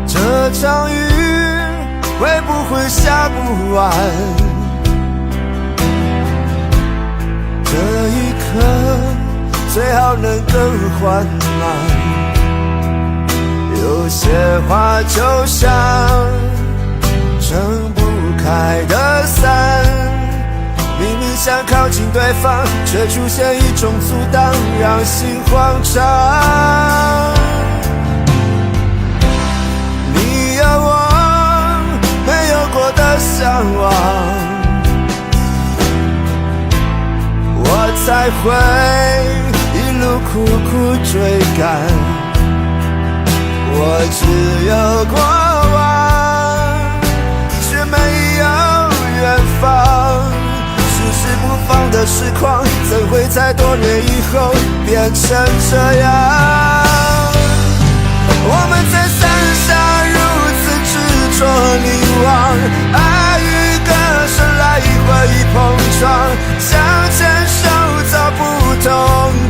这场雨会不会下不完？这一刻最好能更缓慢。有些话就像撑不开的伞，明明想靠近对方，却出现一种阻挡，让心慌张。你有我没有过的向往，我才会一路苦苦追赶。我只有过往，却没有远方。迟迟不放的时光，怎会在多年以后变成这样？我们在伞下如此执着凝望，爱与歌声来回碰撞，想牵手走不同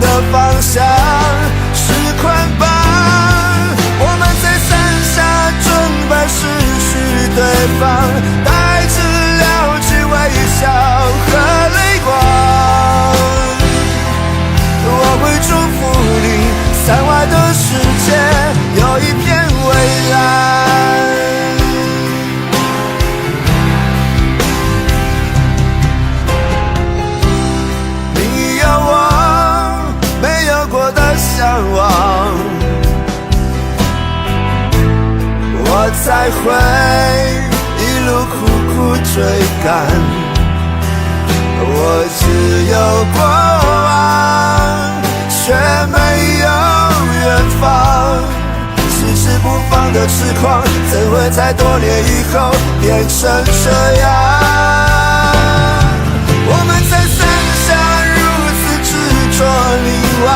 的方向，是捆绑。我们在伞下准备失去对方，带着了解微笑和泪光。我会祝福你，伞外的世界有一片蔚蓝。你有我没有过的向往，我才会一路苦苦追赶。我只有过往，却没有远方。迟迟不放的痴狂，怎会在多年以后变成这样？我们在伞下如此执着凝望，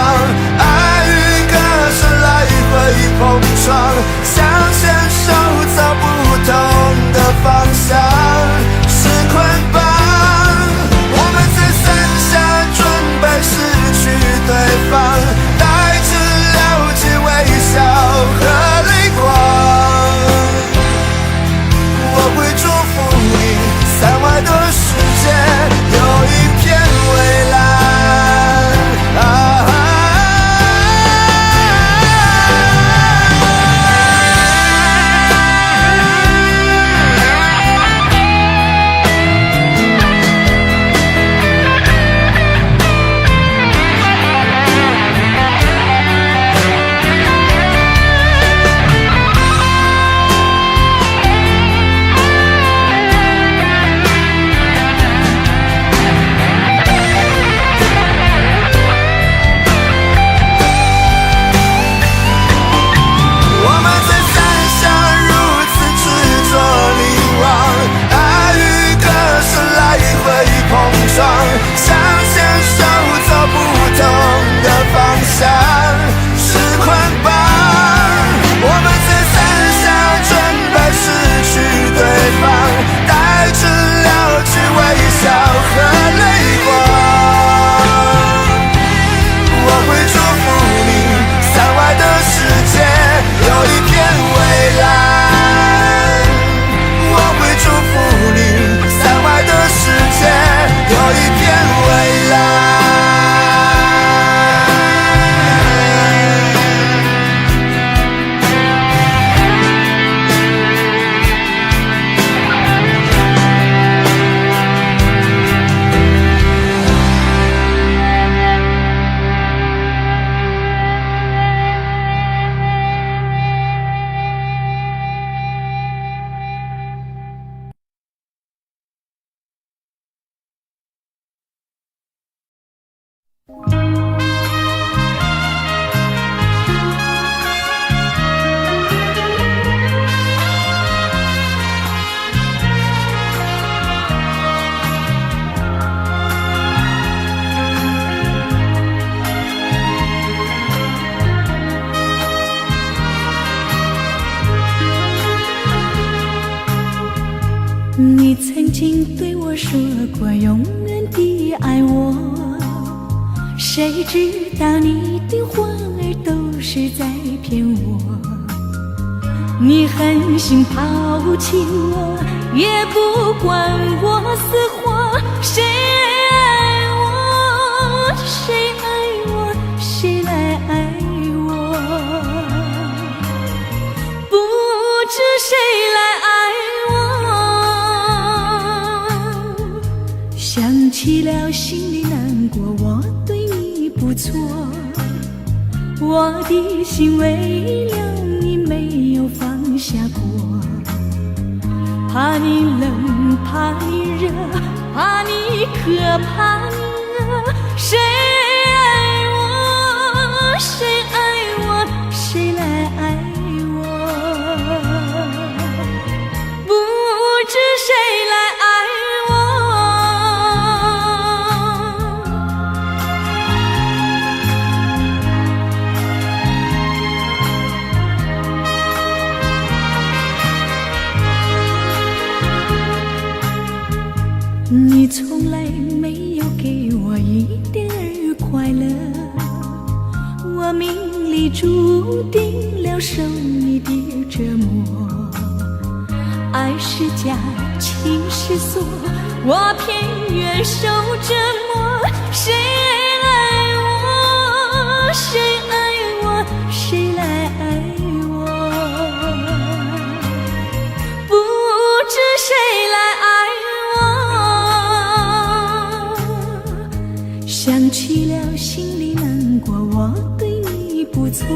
爱与歌声来回碰撞，想牵手走不同的方向，是捆绑。我们在伞下准备失去对方，带着了解微笑和泪光。我会祝福你，伞外的世界有一片蔚蓝。曾经对我说过永远的爱我，谁知道你的话儿都是在骗我。你狠心抛弃我，也不管我死活。谁爱我，谁爱我，谁来爱我？不知谁来爱我。想起了心里难过，我对你不错，我的心为了你没有放下过。怕你冷，怕你热，怕你渴，怕你饿。谁爱我，谁爱我，谁来爱我？不知谁来爱你从来没有给我一点儿快乐，我命里注定了受你的折磨。爱是假，情是锁，我偏愿受折磨。谁爱我，谁爱我，谁来爱我？不知谁来爱我。想起了心里难过，我对你不错，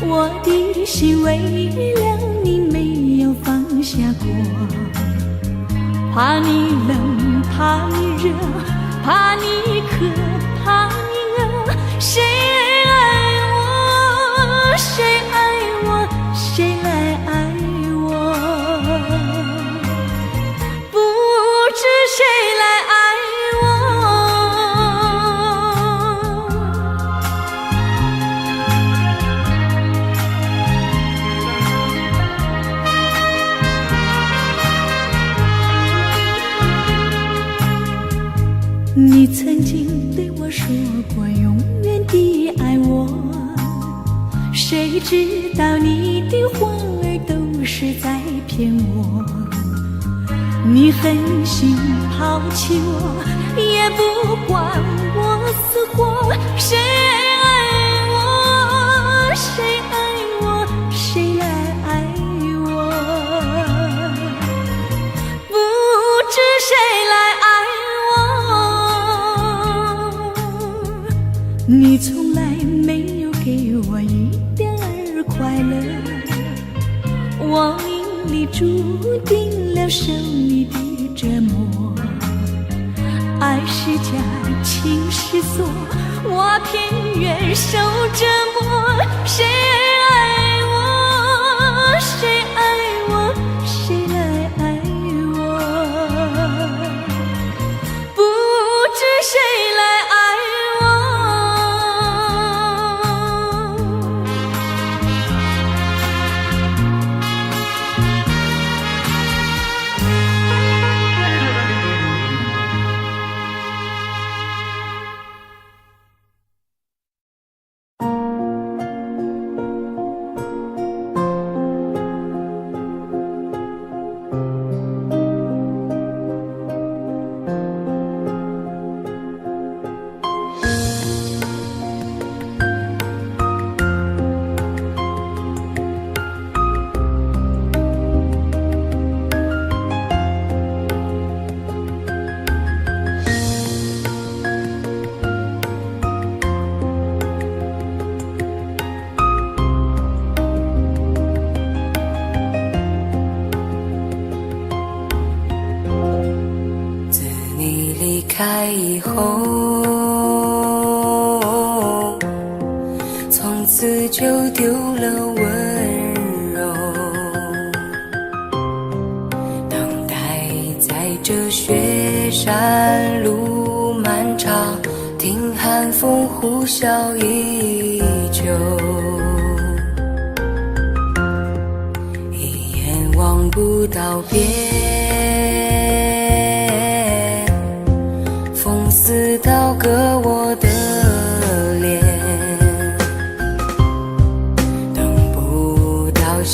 我的心为了你没有放下过。怕你冷，怕你热，怕你渴，怕你饿。谁爱我，谁爱我，谁来爱我？不知谁来爱你曾经对我说过永远的爱我，谁知道你的话儿都是在骗我。你狠心抛弃我，也不管我死活。谁爱我，谁爱我，谁来爱我？不知谁来爱我。你从来没有给我一点儿快乐，我命里注定了受你的折磨。爱是假，情是锁，我偏愿受折磨。谁爱我，谁爱我，谁来爱我？不知谁来爱开以后，从此就丢了温柔，等待在这雪山路漫长，听寒风呼啸依旧，一眼望不到边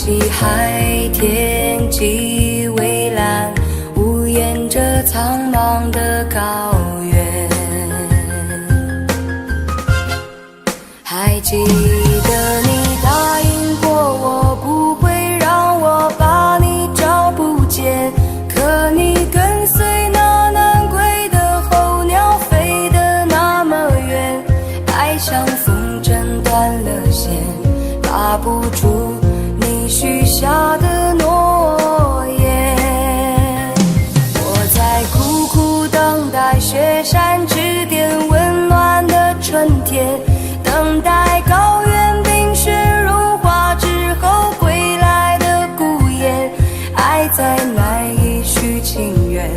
西海，天际蔚蓝，无言着苍茫的高原。还记得你答应过我，不会让我把你找不见，可你跟随那南归的候鸟飞得那么远，爱像风筝断了线，拉不住你许下的诺言。我在苦苦等待雪山之巅温暖的春天，等待高原冰雪融化之后归来的孤雁，爱再难以续情缘，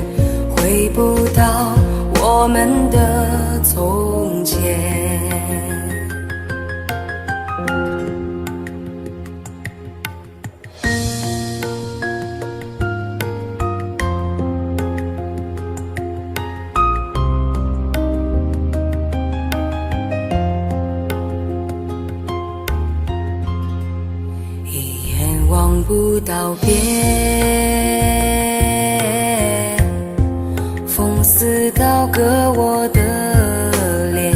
回不到我们的从前。望不到边，风似刀割我的脸，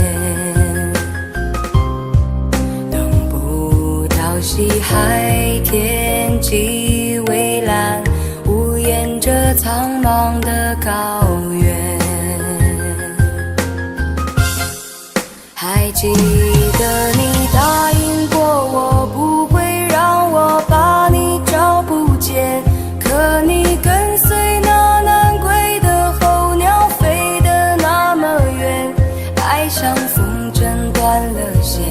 等不到西海，天际蔚蓝，无言着苍茫的高原。还记得你答应过我，不会让我把你找不见，可你跟随那南归的候鸟飞得那么远，爱像风筝断了线，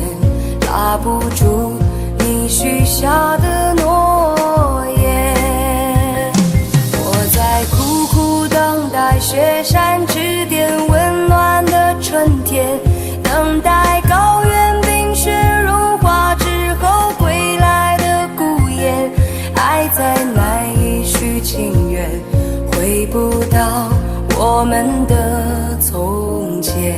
拉不住你许下的诺言。我在苦苦等待雪山之巅温暖的春天，等待高原冰雪融化之后归来的孤雁，爱再难以续情缘，回不到我们的从前。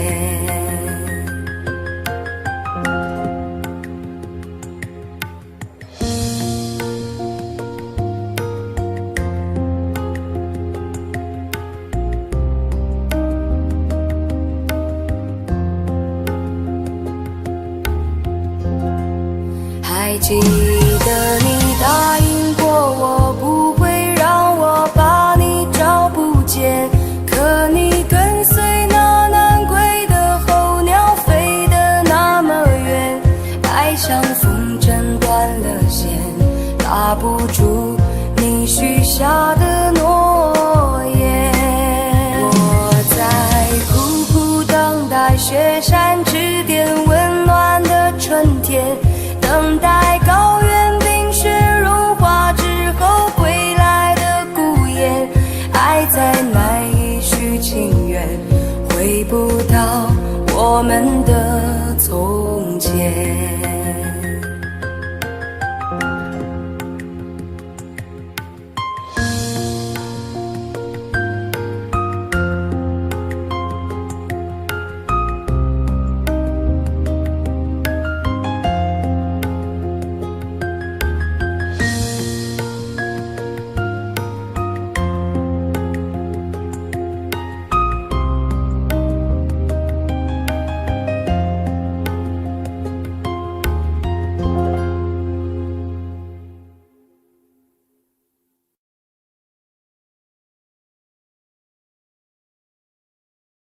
还记得你答应过我，不会让我把你找不见，可你跟随那南归的候鸟飞得那么远，爱像风筝断了线，拉不住你许下